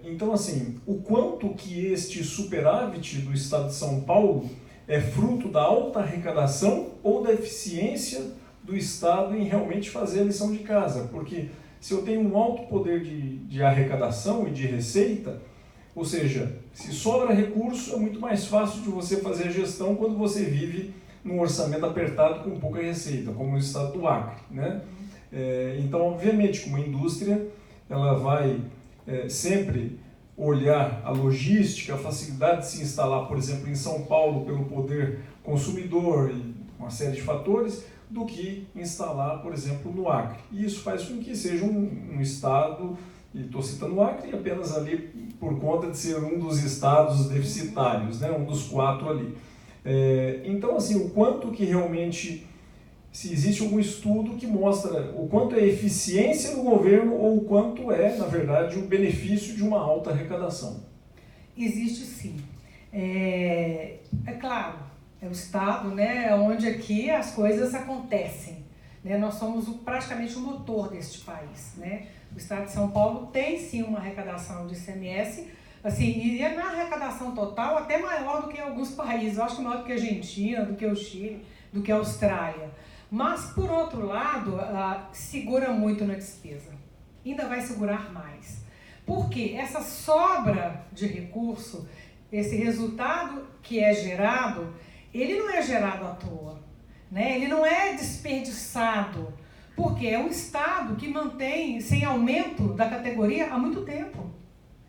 Então, assim, o quanto que este superávit do Estado de São Paulo é fruto da alta arrecadação ou da eficiência do Estado em realmente fazer a lição de casa? Porque se eu tenho um alto poder de arrecadação e de receita, ou seja, se sobra recurso, é muito mais fácil de você fazer a gestão quando você vive num orçamento apertado com pouca receita, como no estado do Acre, né? Então, obviamente, como indústria, ela vai sempre olhar a logística, a facilidade de se instalar, por exemplo, em São Paulo, pelo poder consumidor e uma série de fatores, do que instalar, por exemplo, no Acre. E isso faz com que seja um estado, e estou citando o Acre apenas ali por conta de ser um dos estados deficitários, né, um dos 4 ali. Então, assim, o quanto que realmente, se existe algum estudo que mostra o quanto é eficiência do governo ou o quanto é, na verdade, o benefício de uma alta arrecadação? Existe sim. É claro, é o Estado, né, onde aqui as coisas acontecem. Né? Nós somos praticamente o motor deste país. Né? O Estado de São Paulo tem sim uma arrecadação de ICMS, assim, e é na arrecadação total até maior do que alguns países. Eu acho que maior do que a Argentina, do que o Chile, do que a Austrália. Mas, por outro lado, segura muito na despesa. Ainda vai segurar mais. Porque essa sobra de recurso, esse resultado que é gerado, ele não é gerado à toa, né? Ele não é desperdiçado, porque é um Estado que mantém sem aumento da categoria há muito tempo.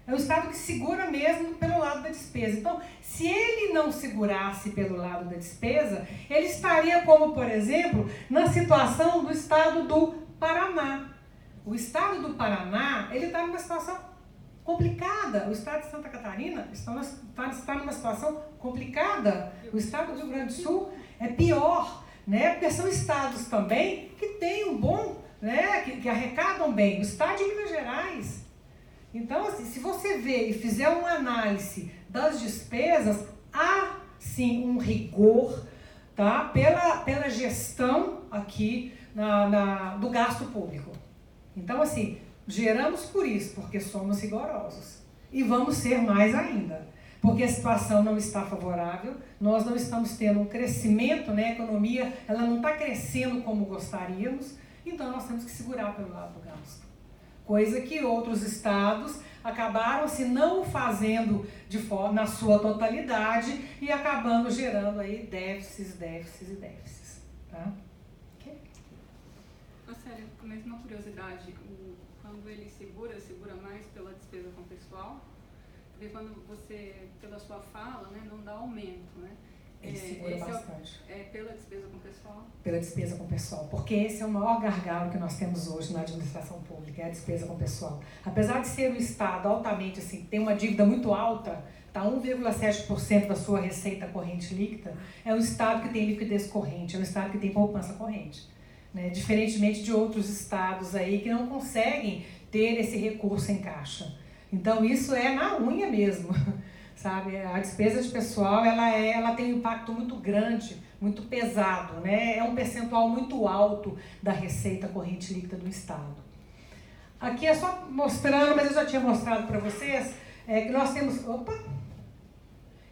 É um Estado que segura mesmo pelo lado da despesa. Então, se ele não segurasse pelo lado da despesa, ele estaria como, por exemplo, na situação do Estado do Paraná. O Estado do Paraná, ele está numa situação complicada. O Estado de Santa Catarina está numa situação complicada. O Estado do Rio Grande do Sul é pior, né? Porque são estados também que têm um bom, né? que arrecadam bem. O Estado de Minas Gerais. Então, assim, se você ver e fizer uma análise das despesas, há sim um rigor, tá? pela gestão aqui do gasto público. Então, assim, geramos por isso, porque somos rigorosos. E vamos ser mais ainda, porque a situação não está favorável, nós não estamos tendo um crescimento, né? A economia ela não está crescendo como gostaríamos, então nós temos que segurar pelo lado do gasto. Coisa que outros estados acabaram se não fazendo na sua totalidade e acabando gerando aí déficits. Tá? Okay. Sério, com a mesma curiosidade, quando ele segura mais pela despesa com o pessoal, porque quando você, pela sua fala, né, não dá aumento, né? Ele segura esse bastante. É pela despesa com o pessoal? Pela despesa com o pessoal, porque esse é o maior gargalo que nós temos hoje na administração pública, é a despesa com o pessoal. Apesar de ser um Estado altamente, assim, tem uma dívida muito alta, está 1,7% da sua receita corrente líquida, é um Estado que tem liquidez corrente, é um Estado que tem poupança corrente, né? Diferentemente de outros estados aí que não conseguem ter esse recurso em caixa. Então isso é na unha mesmo. Sabe, a despesa de pessoal ela tem um impacto muito grande, muito pesado, né? É um percentual muito alto da receita corrente líquida do Estado. Aqui é só mostrando, mas eu já tinha mostrado para vocês, que nós temos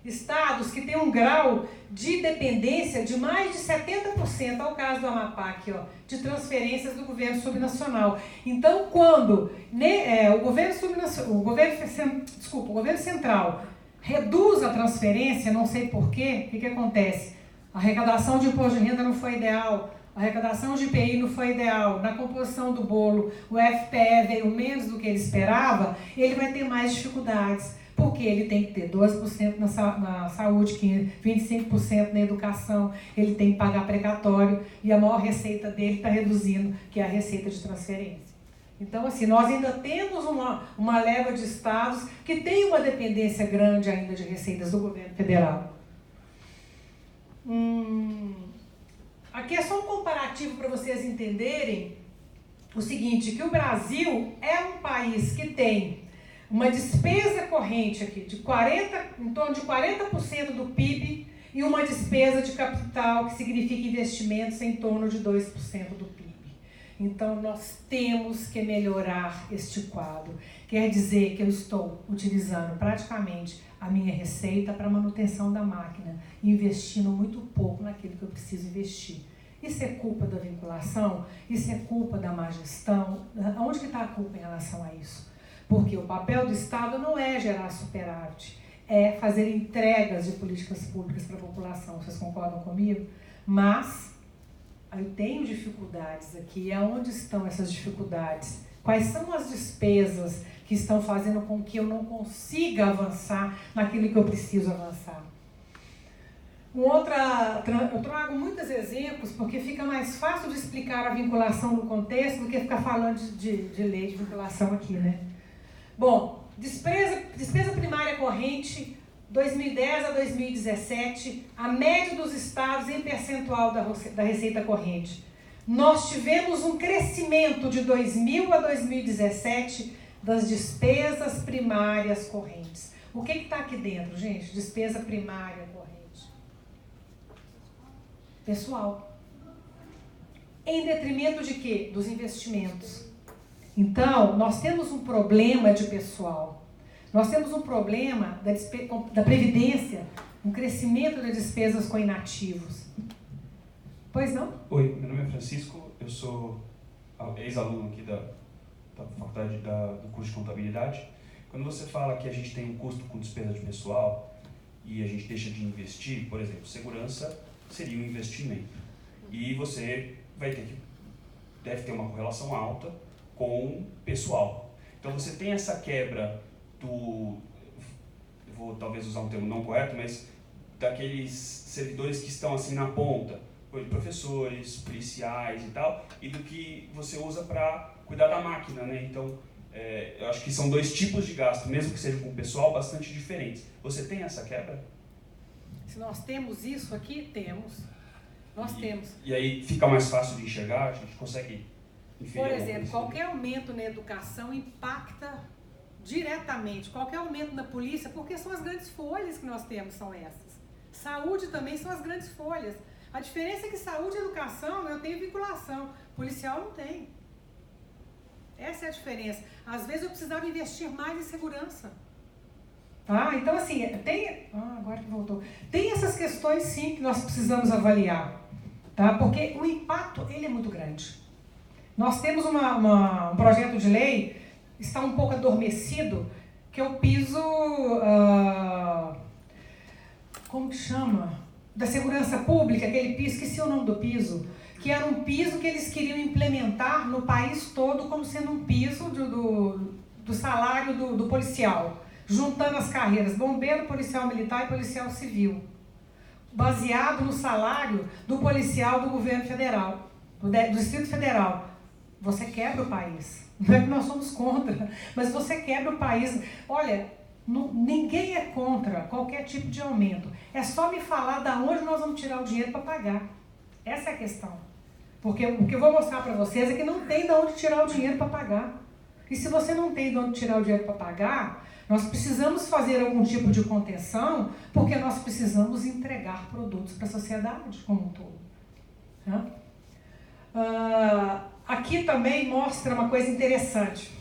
estados que têm um grau de dependência de mais de 70%, ao caso do Amapá aqui, ó, de transferências do governo subnacional. Então, quando o governo central reduz a transferência, não sei porquê, o que acontece? A arrecadação de imposto de renda não foi ideal, a arrecadação de IPI não foi ideal, na composição do bolo o FPE veio menos do que ele esperava, ele vai ter mais dificuldades, porque ele tem que ter 12% na saúde, 25% na educação, ele tem que pagar precatório e a maior receita dele está reduzindo, que é a receita de transferência. Então, assim, nós ainda temos uma leva de estados que tem uma dependência grande ainda de receitas do governo federal. Aqui é só um comparativo para vocês entenderem o seguinte, que o Brasil é um país que tem uma despesa corrente aqui de em torno de 40% do PIB e uma despesa de capital, que significa investimentos, em torno de 2% do PIB. Então, nós temos que melhorar este quadro. Quer dizer que eu estou utilizando praticamente a minha receita para manutenção da máquina, investindo muito pouco naquilo que eu preciso investir. Isso é culpa da vinculação? Isso é culpa da má gestão? Onde que está a culpa em relação a isso? Porque o papel do Estado não é gerar superávit, é fazer entregas de políticas públicas para a população. Vocês concordam comigo? Mas eu tenho dificuldades aqui. Aonde estão essas dificuldades? Quais são as despesas que estão fazendo com que eu não consiga avançar naquilo que eu preciso avançar? Eu trago muitos exemplos porque fica mais fácil de explicar a vinculação no contexto do que ficar falando de lei de vinculação aqui, né? Bom, despesa primária corrente, 2010 a 2017, a média dos estados em percentual da receita corrente. Nós tivemos um crescimento de 2000 a 2017 das despesas primárias correntes. O que está aqui dentro, gente? Despesa primária corrente. Pessoal. Em detrimento de quê? Dos investimentos. Então, nós temos um problema de pessoal. Nós temos um problema da Previdência, um crescimento de despesas com inativos. Pois não? Oi, meu nome é Francisco, eu sou ex-aluno aqui da faculdade do curso de contabilidade. Quando você fala que a gente tem um custo com despesa de pessoal e a gente deixa de investir, por exemplo, segurança seria um investimento. E você deve ter uma correlação alta com pessoal. Então você tem essa quebra vou talvez usar um termo não correto, mas daqueles servidores que estão assim na ponta, professores, policiais e tal, e do que você usa para cuidar da máquina, né? Então, eu acho que são dois tipos de gasto, mesmo que seja com o pessoal, bastante diferentes. Você tem essa quebra? Se nós temos isso aqui, temos. Nós temos. E aí fica mais fácil de enxergar, a gente consegue inferir. Por exemplo, qualquer aumento na educação impacta diretamente, qualquer aumento na polícia, porque são as grandes folhas que nós temos, são essas. Saúde também são as grandes folhas. A diferença é que saúde e educação eu tenho vinculação, policial não tem. Essa é a diferença. Às vezes eu precisava investir mais em segurança. Então assim, agora que voltou. Tem essas questões sim que nós precisamos avaliar, tá? Porque o impacto ele é muito grande. Nós temos um projeto de lei, está um pouco adormecido, que é o piso, como que chama? Da segurança pública, aquele piso, esqueci o nome do piso, que era um piso que eles queriam implementar no país todo como sendo um piso do salário do policial, juntando as carreiras, bombeiro, policial militar e policial civil. baseado no salário do policial do governo federal, do Distrito Federal. Você quebra o país. Não é que nós somos contra, mas você quebra o país. Olha, ninguém é contra qualquer tipo de aumento. É só me falar de onde nós vamos tirar o dinheiro para pagar. Essa é a questão. Porque o que eu vou mostrar para vocês é que não tem de onde tirar o dinheiro para pagar. E se você não tem de onde tirar o dinheiro para pagar, nós precisamos fazer algum tipo de contenção, porque nós precisamos entregar produtos para a sociedade como um todo. Aqui também mostra uma coisa interessante,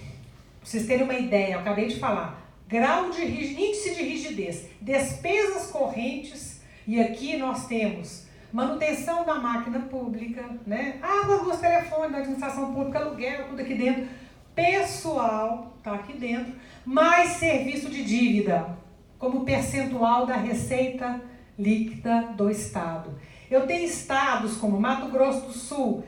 para vocês terem uma ideia, eu acabei de falar. Índice de rigidez, despesas correntes, e aqui nós temos manutenção da máquina pública, né? Água, luz, telefone, da administração pública, aluguel, tudo aqui dentro. Pessoal, está aqui dentro, mais serviço de dívida, como percentual da receita líquida do Estado. Eu tenho estados como Mato Grosso do Sul,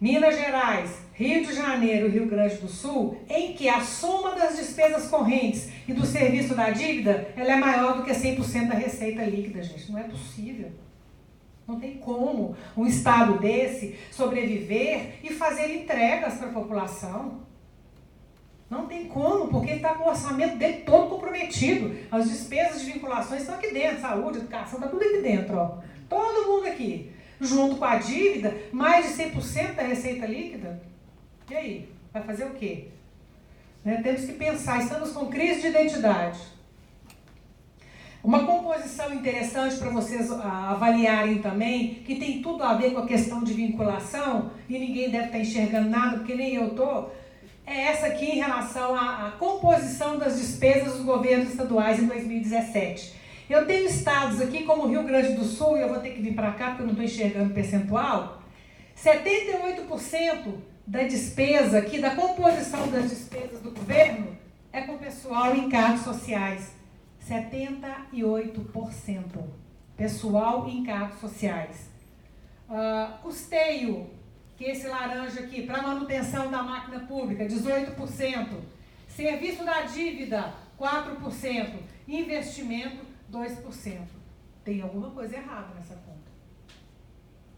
Minas Gerais, Rio de Janeiro e Rio Grande do Sul, em que a soma das despesas correntes e do serviço da dívida, ela é maior do que 100% da receita líquida, gente. Não é possível. Não tem como um estado desse sobreviver e fazer entregas para a população. Não tem como, porque ele está com o orçamento dele todo comprometido. As despesas de vinculações estão aqui dentro, saúde, educação, está tudo aqui dentro, ó. Todo mundo aqui. Junto com a dívida, mais de 100% da receita líquida. E aí? Vai fazer o quê? Né? Temos que pensar, estamos com crise de identidade. Uma composição interessante para vocês avaliarem também, que tem tudo a ver com a questão de vinculação, e ninguém deve estar enxergando nada, porque nem eu estou, é essa aqui em relação à composição das despesas dos governos estaduais em 2017. Eu tenho estados aqui como o Rio Grande do Sul, e eu vou ter que vir para cá porque eu não estou enxergando percentual, 78% da despesa aqui, da composição das despesas do governo, é com pessoal em cargos sociais. 78%. Pessoal em cargos sociais. Custeio, que é esse laranja aqui, para manutenção da máquina pública, 18%. Serviço da dívida, 4%. Investimento, 2%. Tem alguma coisa errada nessa conta.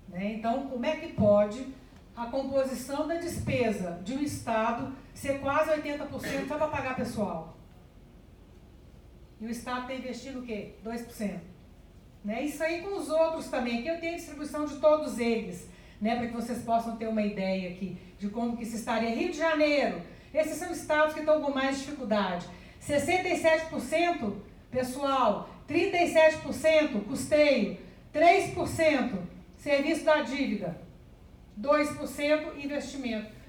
Né? Então, como é que pode a composição da despesa de um Estado ser quase 80% só para pagar pessoal? E o Estado está investindo o quê? 2%. Né? Isso aí com os outros também. Aqui eu tenho a distribuição de todos eles, né? Para que vocês possam ter uma ideia aqui de como que se estaria. Rio de Janeiro, esses são estados que estão com mais dificuldade. 67% pessoal, 37% custeio, 3% serviço da dívida, 2% investimento.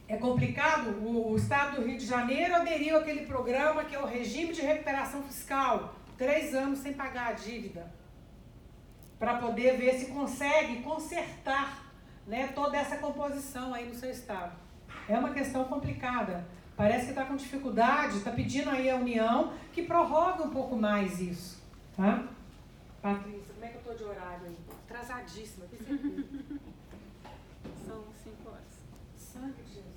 É complicado, o Estado do Rio de Janeiro aderiu àquele programa que é o regime de recuperação fiscal, 3 anos sem pagar a dívida, para poder ver se consegue consertar, né, toda essa composição aí no seu Estado. É uma questão complicada, parece que está com dificuldade, está pedindo aí a União que prorrogue um pouco mais isso. Tá? Patrícia, como é que eu estou de horário aí? Atrasadíssima, tem certeza. São 5 horas. Sangue de Jesus.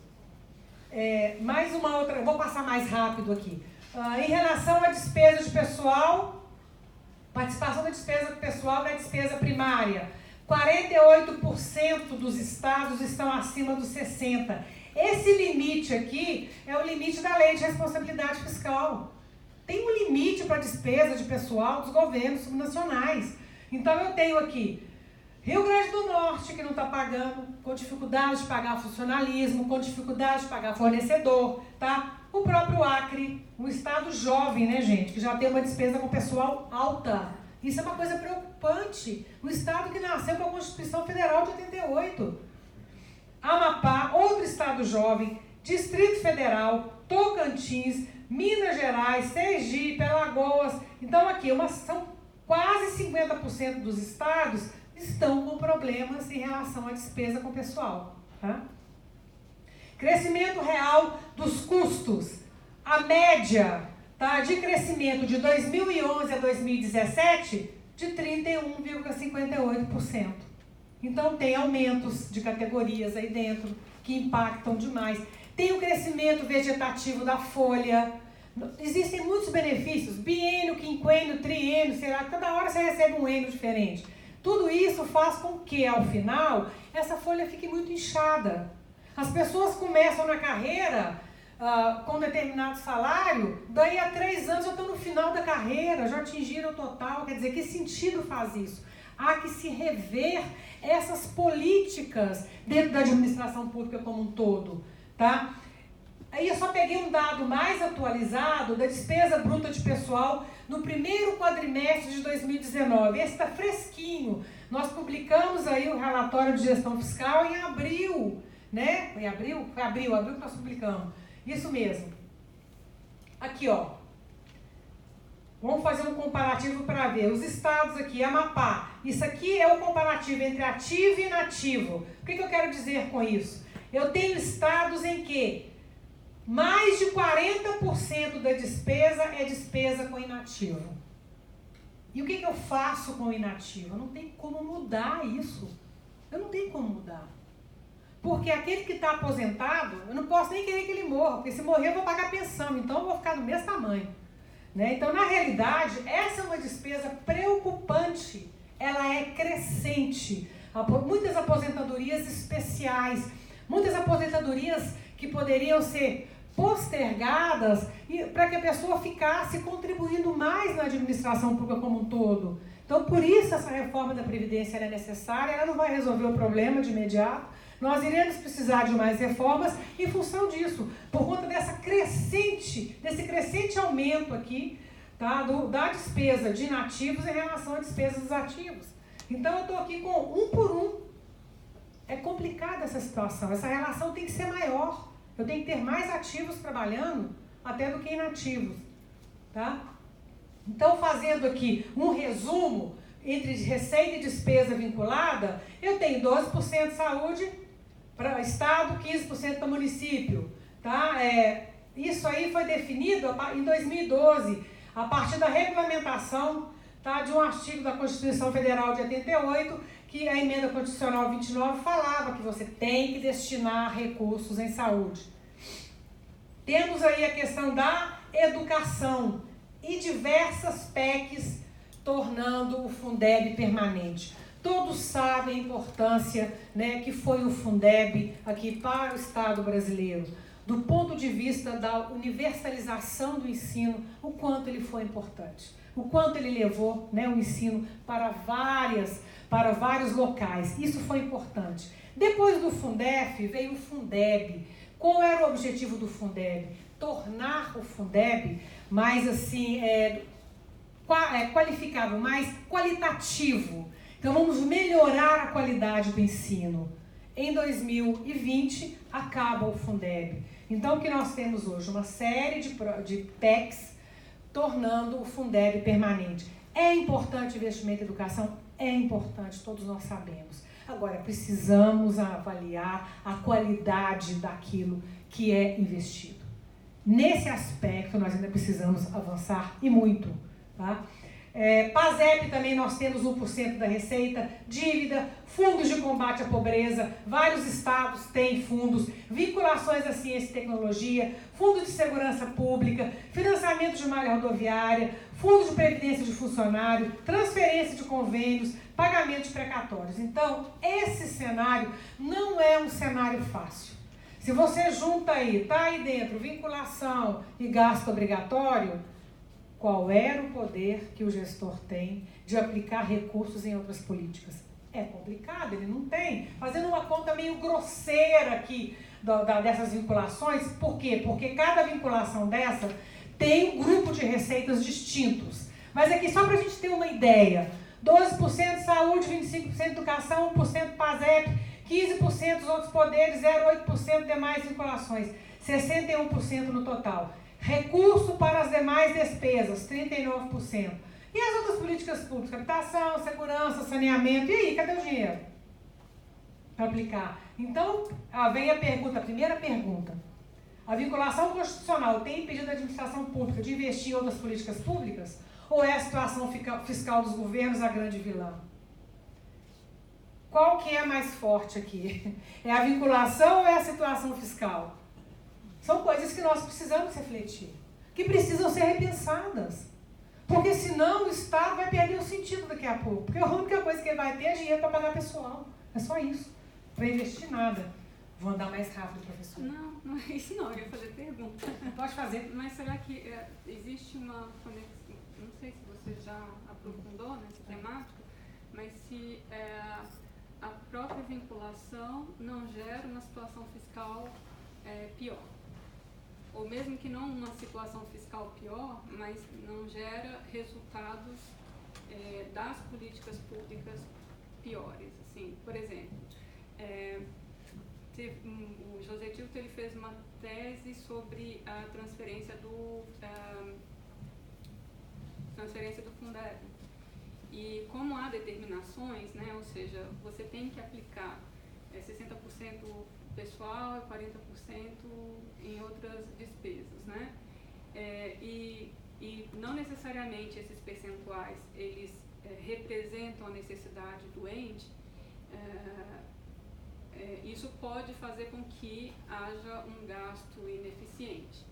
Mais uma outra, vou passar mais rápido aqui. Em relação à despesa de pessoal, participação da despesa pessoal na despesa primária, 48% dos estados estão acima dos 60%. Esse limite aqui é o limite da Lei de Responsabilidade Fiscal. Tem um limite para a despesa de pessoal dos governos subnacionais. Então eu tenho aqui Rio Grande do Norte, que não está pagando, com dificuldade de pagar funcionalismo, com dificuldade de pagar fornecedor, tá? O próprio Acre, um estado jovem, né, gente, que já tem uma despesa com pessoal alta. Isso é uma coisa preocupante. O estado que nasceu com a Constituição Federal de 88. Amapá, outro estado jovem, Distrito Federal, Tocantins, Minas Gerais, Sergipe, Alagoas. Então aqui, são quase 50% dos estados estão com problemas em relação à despesa com o pessoal. Tá? Crescimento real dos custos. A média, tá, de crescimento de 2011 a 2017 de 31,58%. Então tem aumentos de categorias aí dentro que impactam demais. Tem o crescimento vegetativo da folha, Existem muitos benefícios, biênio, quinquênio, triênio, sei lá, cada hora você recebe um ênio diferente. Tudo isso faz com que, ao final, essa folha fique muito inchada. As pessoas começam na carreira com determinado salário, daí a 3 anos já estão no final da carreira, já atingiram o total. Quer dizer, que sentido faz isso? Há que se rever essas políticas dentro da administração pública como um todo, tá? Aí eu só peguei um dado mais atualizado da despesa bruta de pessoal no primeiro quadrimestre de 2019. Esse está fresquinho. Nós publicamos aí o relatório de gestão fiscal em abril, né? Foi abril que nós publicamos. Isso mesmo. Aqui, ó. Vamos fazer um comparativo para ver. Os estados aqui, Amapá. Isso aqui é o comparativo entre ativo e inativo. O que eu quero dizer com isso? Eu tenho estados em que mais de 40% da despesa é despesa com inativo. E o que eu faço com o inativo? Eu não tenho como mudar isso. Eu não tenho como mudar. Porque aquele que está aposentado, eu não posso nem querer que ele morra, porque se morrer eu vou pagar pensão, então eu vou ficar do mesmo tamanho. Né? Então, na realidade, essa é uma despesa preocupante. Ela é crescente. Muitas aposentadorias especiais, muitas aposentadorias que poderiam ser postergadas para que a pessoa ficasse contribuindo mais na administração pública como um todo. Então, por isso essa reforma da Previdência é necessária, ela não vai resolver o problema de imediato. Nós iremos precisar de mais reformas em função disso, por conta desse crescente aumento aqui, tá, da despesa de inativos em relação à despesa dos ativos. Então, eu estou aqui com 1 por 1. É complicada essa situação, essa relação tem que ser maior. Eu tenho que ter mais ativos trabalhando até do que inativos, tá? Então, fazendo aqui um resumo entre receita e despesa vinculada, eu tenho 12% de saúde para Estado, 15% para município, tá? Isso aí foi definido em 2012, a partir da regulamentação, tá, de um artigo da Constituição Federal de 88, que a emenda constitucional 29 falava que você tem que destinar recursos em saúde. Temos aí a questão da educação e diversas PECs tornando o Fundeb permanente. Todos sabem a importância, né, que foi o Fundeb aqui para o Estado brasileiro. Do ponto de vista da universalização do ensino, o quanto ele foi importante. O quanto ele levou, né, o ensino para vários locais. Isso foi importante. Depois do Fundef, veio o Fundeb. Qual era o objetivo do Fundeb? Tornar o Fundeb mais assim, qualificável, mais qualitativo. Então vamos melhorar a qualidade do ensino. Em 2020, acaba o Fundeb. Então o que nós temos hoje? Uma série de PECs tornando o Fundeb permanente. É importante o investimento em educação? É importante, todos nós sabemos. Agora, precisamos avaliar a qualidade daquilo que é investido. Nesse aspecto, nós ainda precisamos avançar e muito. Tá? PASEP também nós temos 1% da receita, dívida, fundos de combate à pobreza, vários estados têm fundos, vinculações à ciência e tecnologia, fundo de segurança pública, financiamento de malha rodoviária, fundo de previdência de funcionário, transferência de convênios, pagamento de precatórios. Então, esse cenário não é um cenário fácil. Se você junta aí, tá aí dentro, vinculação e gasto obrigatório, qual era o poder que o gestor tem de aplicar recursos em outras políticas? É complicado, ele não tem. Fazendo uma conta meio grosseira aqui dessas vinculações, por quê? Porque cada vinculação dessa tem um grupo de receitas distintos. Mas aqui, só para a gente ter uma ideia, 12% de saúde, 25% de educação, 1% PASEP, 15% dos outros poderes, 0,8% demais vinculações, 61% no total. Recurso para as demais despesas, 39%. E as outras políticas públicas? Habitação, segurança, saneamento. E aí, cadê o dinheiro para aplicar? Então, vem a primeira pergunta. A vinculação constitucional tem impedido a administração pública de investir em outras políticas públicas? Ou é a situação fiscal dos governos a grande vilã? Qual que é mais forte aqui? É a vinculação ou é a situação fiscal? São coisas que nós precisamos refletir. que precisam ser repensadas. Porque senão o Estado vai perder o sentido daqui a pouco. Porque a única coisa que ele vai ter é dinheiro para pagar pessoal. É só isso. Não vai investir nada. Vou andar mais rápido, professor. Não, não é isso não, eu ia fazer pergunta. Pode fazer. Mas será que existe uma conexão, não sei se você já aprofundou nessa temática, mas se a própria vinculação não gera uma situação fiscal pior. Ou mesmo que não uma situação fiscal pior, mas não gera resultados das políticas públicas piores. Assim, por exemplo, o José Tilto ele fez uma tese sobre a transferência do Fundeb. E como há determinações, né, ou seja, você tem que aplicar 60% pessoal e 40% em outras despesas, né? E não necessariamente esses percentuais eles representam a necessidade do ente. Isso pode fazer com que haja um gasto ineficiente.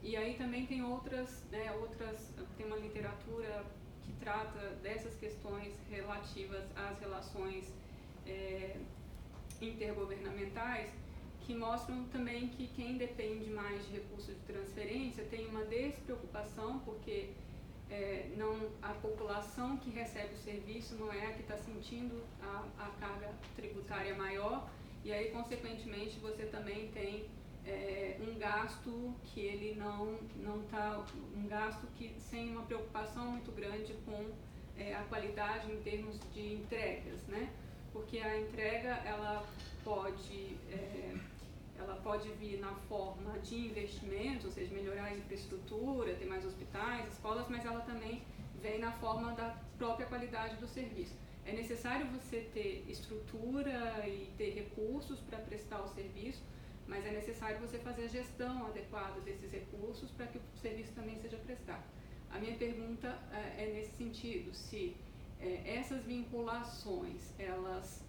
E aí também tem tem uma literatura que trata dessas questões relativas às relações intergovernamentais, que mostram também que quem depende mais de recursos de transferência tem uma despreocupação, porque a população que recebe o serviço não é a que está sentindo a carga tributária maior, e aí, consequentemente, você também tem um gasto que ele não está, um gasto que sem uma preocupação muito grande com a qualidade em termos de entregas, né? Porque a entrega ela pode vir na forma de investimento, ou seja, melhorar a infraestrutura, ter mais hospitais, escolas, mas ela também vem na forma da própria qualidade do serviço. É necessário você ter estrutura e ter recursos para prestar o serviço, mas é necessário você fazer a gestão adequada desses recursos para que o serviço também seja prestado. A minha pergunta é nesse sentido, se essas vinculações, elas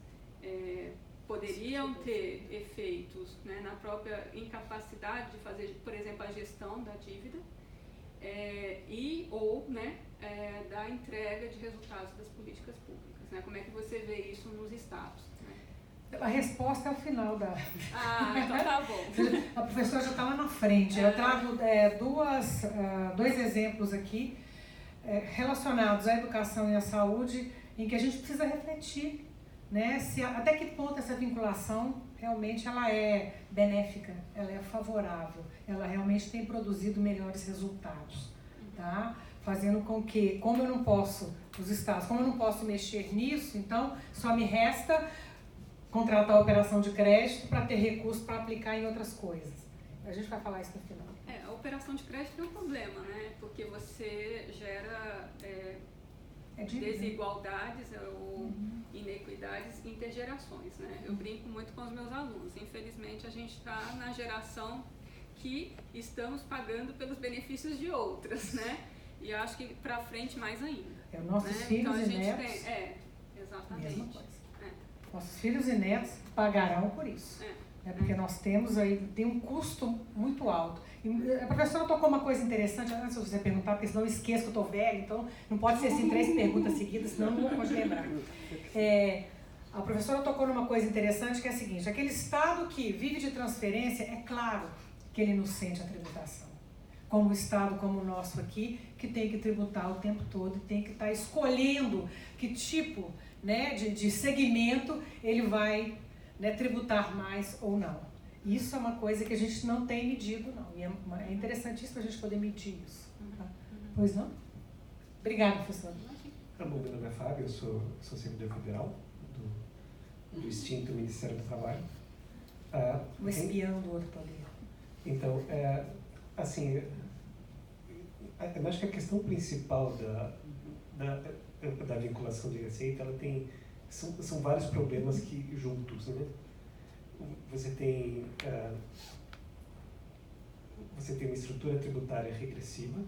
poderiam ter efeitos, né, na própria incapacidade de fazer, por exemplo, a gestão da dívida ou da entrega de resultados das políticas públicas, né? Como é que você vê isso nos estados? Né? A resposta é o final da... então tá bom. A professora já está lá na frente. Eu trago dois exemplos aqui relacionados à educação e à saúde, em que a gente precisa refletir, né, até que ponto essa vinculação realmente ela é benéfica, ela é favorável, ela realmente tem produzido melhores resultados, tá? Fazendo com que, como eu não posso mexer nisso, então só me resta contratar a operação de crédito para ter recurso para aplicar em outras coisas. A gente vai falar isso no final. A operação de crédito é um problema, né? Porque você gera desigualdades ou inequidades intergerações, né? Eu brinco muito com os meus alunos. Infelizmente, a gente está na geração que estamos pagando pelos benefícios de outras, né? E eu acho que para frente mais ainda. Nossos filhos então, e netos. Exatamente. Mesma coisa. Nossos filhos e netos pagarão por isso. Porque nós temos aí, tem um custo muito alto. E a professora tocou uma coisa interessante, antes de você perguntar, porque senão eu esqueço que eu estou velha, então não pode ser assim 3 perguntas seguidas, senão eu não vou lembrar. A professora tocou numa coisa interessante, que é a seguinte: aquele Estado que vive de transferência, é claro que ele não sente a tributação. Como o Estado como o nosso aqui, que tem que tributar o tempo todo, tem que estar escolhendo que tipo, né, de segmento ele vai, né, tributar mais ou não. Isso é uma coisa que a gente não tem medido, não. E é interessantíssimo a gente poder medir isso. Tá? Pois não? Obrigada, professora. Bom, meu nome é Fábio, eu sou servidor federal do extinto Ministério do Trabalho. O espião do outro poder. Então, assim, eu acho que a questão principal da vinculação de receita, ela tem, são vários problemas que juntos, né? Você tem uma estrutura tributária regressiva,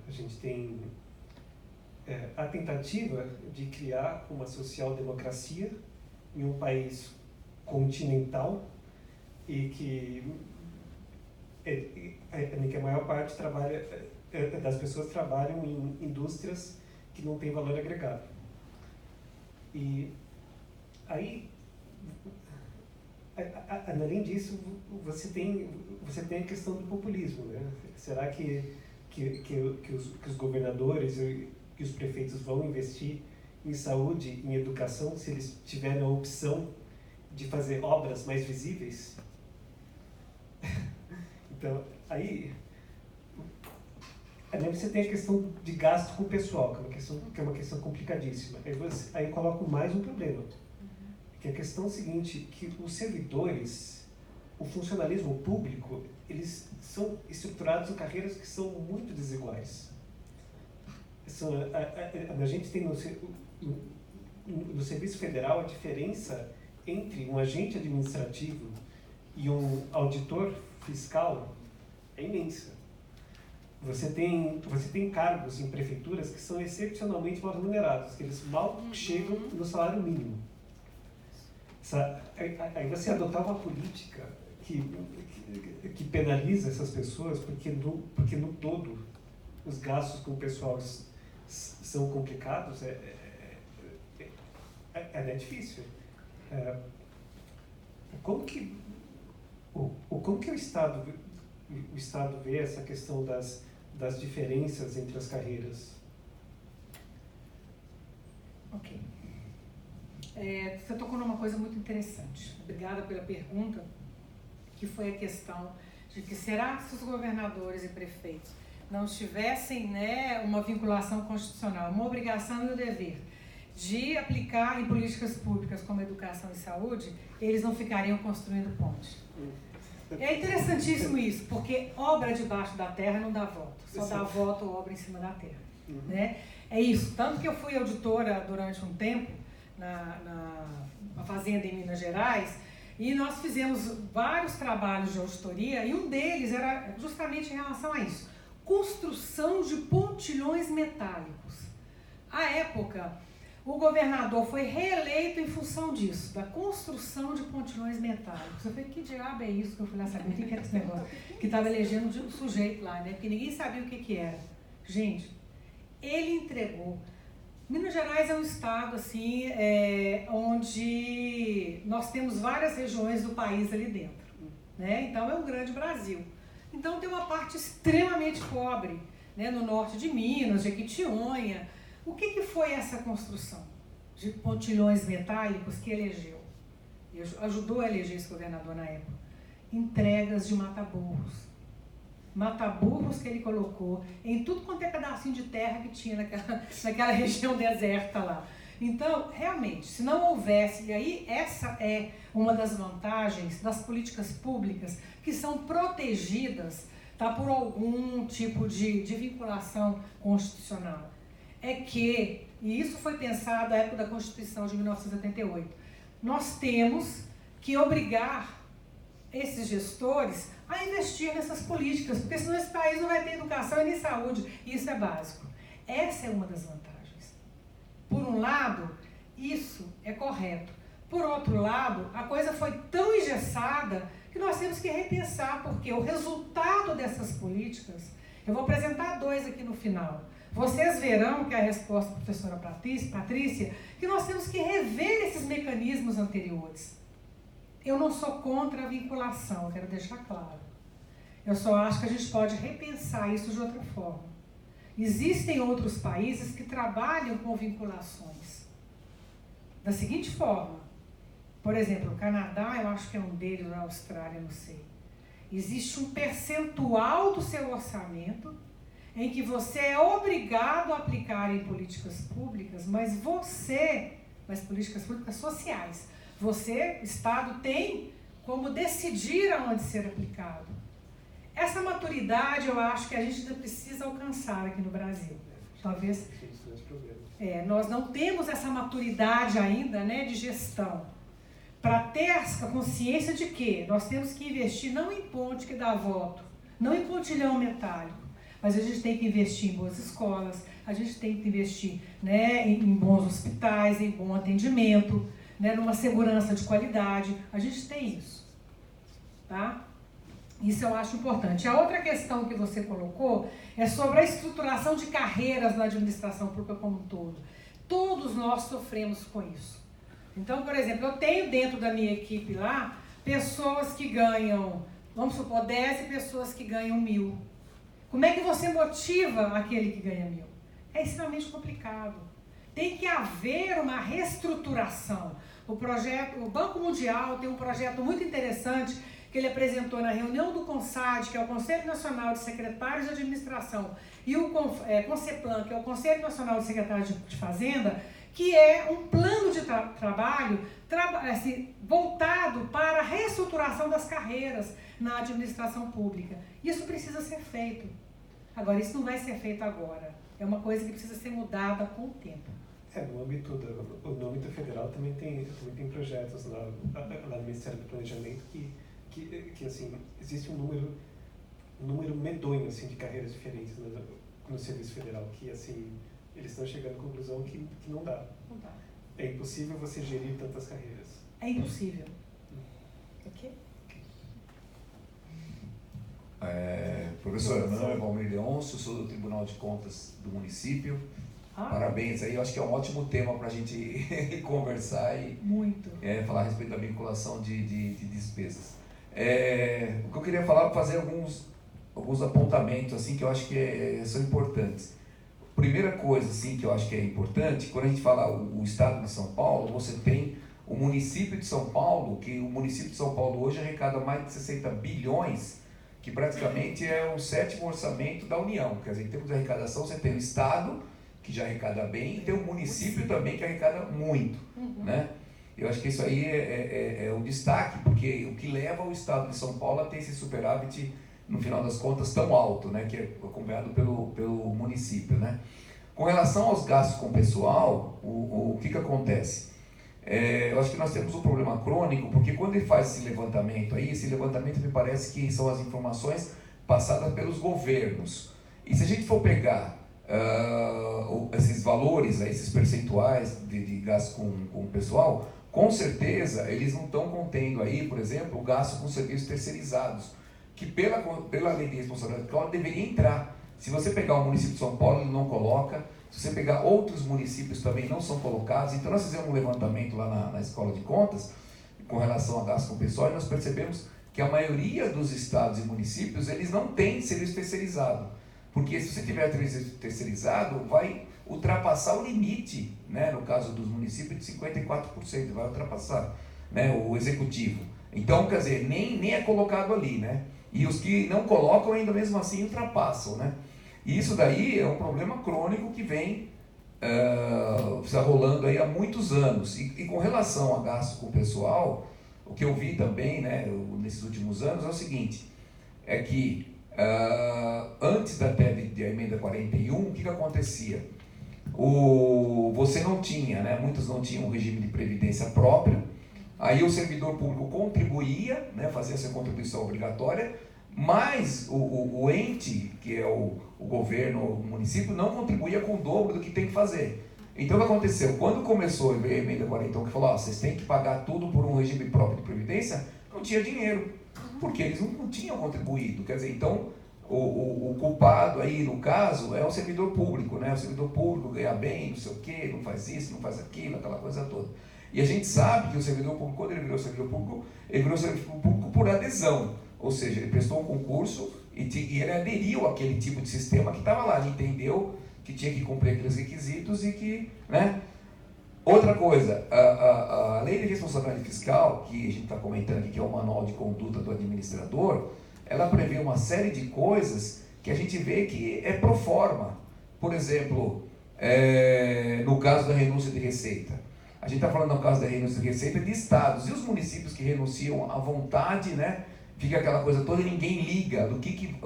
a gente tem a tentativa de criar uma social-democracia em um país continental e que que a maior parte das pessoas trabalham em indústrias que não têm valor agregado. E aí, além disso, você tem a questão do populismo, né? Será que os governadores e os prefeitos vão investir em saúde, em educação, se eles tiverem a opção de fazer obras mais visíveis? Então, aí você tem a questão de gasto com o pessoal, que é uma questão complicadíssima. Aí eu coloco mais um problema, que é a questão seguinte, que os servidores, o funcionalismo público, eles são estruturados em carreiras que são muito desiguais. A gente tem no Serviço Federal a diferença entre um agente administrativo e um auditor fiscal é imensa. Você tem cargos em prefeituras que são excepcionalmente mal remunerados, que eles mal chegam no salário mínimo. Aí você adotar uma política que penaliza essas pessoas, porque no todo os gastos com o pessoal são complicados, é difícil. Como que o Estado vê essa questão das diferenças entre as carreiras? Ok. Você tocou numa coisa muito interessante. Obrigada pela pergunta, que foi a questão de que será que se os governadores e prefeitos não tivessem, né, uma vinculação constitucional, uma obrigação e o dever de aplicar em políticas públicas como educação e saúde, eles não ficariam construindo ponte. É interessantíssimo isso, porque obra debaixo da terra não dá voto, só dá voto ou obra em cima da terra. Né? É isso, tanto que eu fui auditora durante um tempo na fazenda em Minas Gerais, e nós fizemos vários trabalhos de auditoria, e um deles era justamente em relação a isso, construção de pontilhões metálicos. À época, o governador foi reeleito em função disso, da construção de pontilhões metálicos. Eu falei, que diabo é isso? Que eu fui lá saber o que era esse negócio, que estava elegendo um sujeito lá, né? Porque ninguém sabia o que era. Gente, ele entregou. Minas Gerais é um estado, assim, onde nós temos várias regiões do país ali dentro, né? Então é um grande Brasil. Então tem uma parte extremamente pobre, né? No norte de Minas, Jequitinhonha. O que foi essa construção de pontilhões metálicos que elegeu? Ajudou a eleger esse governador na época. Entregas de mata-burros. Mata-burros que ele colocou em tudo quanto é pedacinho de terra que tinha naquela região deserta lá. Então, realmente, se não houvesse, e aí essa é uma das vantagens das políticas públicas que são protegidas, tá, por algum tipo de vinculação constitucional. É que, e isso foi pensado na época da Constituição de 1988, nós temos que obrigar esses gestores a investir nessas políticas, porque senão esse país não vai ter educação e nem saúde, e isso é básico. Essa é uma das vantagens. Por um lado, isso é correto. Por outro lado, a coisa foi tão engessada que nós temos que repensar, porque o resultado dessas políticas, eu vou apresentar dois aqui no final. Vocês verão que a resposta da professora Patrícia, que nós temos que rever esses mecanismos anteriores. Eu não sou contra a vinculação, quero deixar claro. Eu só acho que a gente pode repensar isso de outra forma. Existem outros países que trabalham com vinculações. Da seguinte forma, por exemplo, o Canadá, eu acho que é um deles, a Austrália, não sei. Existe um percentual do seu orçamento em que você é obrigado a aplicar em políticas públicas, mas políticas públicas sociais, você, Estado, tem como decidir aonde ser aplicado. Essa maturidade eu acho que a gente ainda precisa alcançar aqui no Brasil. Talvez nós não temos essa maturidade ainda, né, de gestão, para ter a consciência de que nós temos que investir não em ponte que dá voto, não em pontilhão metálico, mas a gente tem que investir em boas escolas, a gente tem que investir, né, em bons hospitais, em bom atendimento, né, numa segurança de qualidade. A gente tem isso, tá? Isso eu acho importante. A outra questão que você colocou é sobre a estruturação de carreiras na administração pública como um todo. Todos nós sofremos com isso. Então, por exemplo, eu tenho dentro da minha equipe lá pessoas que ganham, vamos supor, 10 e pessoas que ganham 1.000. Como é que você motiva aquele que ganha 1.000? É extremamente complicado. Tem que haver uma reestruturação. O Banco Mundial tem um projeto muito interessante que ele apresentou na reunião do CONSAD, que é o Conselho Nacional de Secretários de Administração, e o CONCEPLAN, que é o Conselho Nacional de Secretários de Fazenda, que é um plano de trabalho assim, voltado para a reestruturação das carreiras na administração pública. Isso precisa ser feito. Agora, isso não vai ser feito agora. É uma coisa que precisa ser mudada com o tempo. No âmbito federal também tem projetos lá no Ministério do Planejamento que assim, existe um número medonho assim, de carreiras diferentes no Serviço Federal, que assim, eles estão chegando à conclusão que não dá. Não dá. É impossível você gerir tantas carreiras. É impossível. Ok? Professora, meu nome é Valmir Leôncio, sou do Tribunal de Contas do município. Parabéns aí, eu acho que é um ótimo tema para a gente conversar e falar a respeito da vinculação de despesas. O que eu queria falar, fazer alguns apontamentos assim, que eu acho que são importantes. Primeira coisa assim, que eu acho que é importante, quando a gente fala o Estado de São Paulo, você tem o município de São Paulo, que o município de São Paulo hoje arrecada mais de 60 bilhões, que praticamente é o 7º orçamento da União. Quer dizer, em termos de arrecadação, você tem o Estado, que já arrecada bem, e tem o município também, que arrecada muito. Né? Eu acho que isso aí é um destaque, porque o que leva o Estado de São Paulo a ter esse superávit, no final das contas, tão alto, né? Que é acompanhado pelo município. Né? Com relação aos gastos com o pessoal, o que acontece? Eu acho que nós temos um problema crônico, porque quando ele faz esse levantamento aí, esse levantamento me parece que são as informações passadas pelos governos. E se a gente for pegar esses valores, esses percentuais de gasto com o pessoal, com certeza eles não estão contendo aí, por exemplo, o gasto com serviços terceirizados, que pela lei de responsabilidade fiscal deveria entrar. Se você pegar o município de São Paulo, ele não coloca. Se você pegar outros municípios também não são colocados. Então nós fizemos um levantamento lá na Escola de Contas com relação a gasto com pessoal e nós percebemos que a maioria dos estados e municípios eles não têm serviço terceirizado. Porque se você tiver serviço terceirizado, vai ultrapassar o limite, né, no caso dos municípios, de 54%, vai ultrapassar, né, o executivo. Então, quer dizer, nem é colocado ali, né? E os que não colocam ainda mesmo assim ultrapassam, né? E isso daí é um problema crônico que vem rolando aí há muitos anos. E com relação a gasto com o pessoal, o que eu vi também, né, nesses últimos anos é o seguinte, é que antes da emenda 41, o que acontecia? Você não tinha, né, muitos não tinham um regime de previdência próprio, aí o servidor público contribuía, né, fazia essa contribuição obrigatória, mas o ente, que é o governo, o município, não contribuía com o dobro do que tem que fazer. Então o que aconteceu? Quando começou a emenda 41, que falou, vocês têm que pagar tudo por um regime próprio de previdência, não tinha dinheiro, porque eles não tinham contribuído. Quer dizer, então o culpado aí, no caso, é o servidor público, né? O servidor público ganha bem, não sei o quê, não faz isso, não faz aquilo, aquela coisa toda. E a gente sabe que o servidor público, quando ele virou servidor público, ele virou servidor público por adesão. Ou seja, ele prestou um concurso e ele aderiu àquele tipo de sistema que estava lá. Ele entendeu que tinha que cumprir aqueles requisitos e que, né? Outra coisa, a lei de responsabilidade fiscal, que a gente está comentando aqui, que é o manual de conduta do administrador, ela prevê uma série de coisas que a gente vê que é pro forma. Por exemplo, no caso da renúncia de receita. A gente está falando no caso da renúncia de receita de estados. E os municípios que renunciam à vontade, né? Fica aquela coisa toda e ninguém liga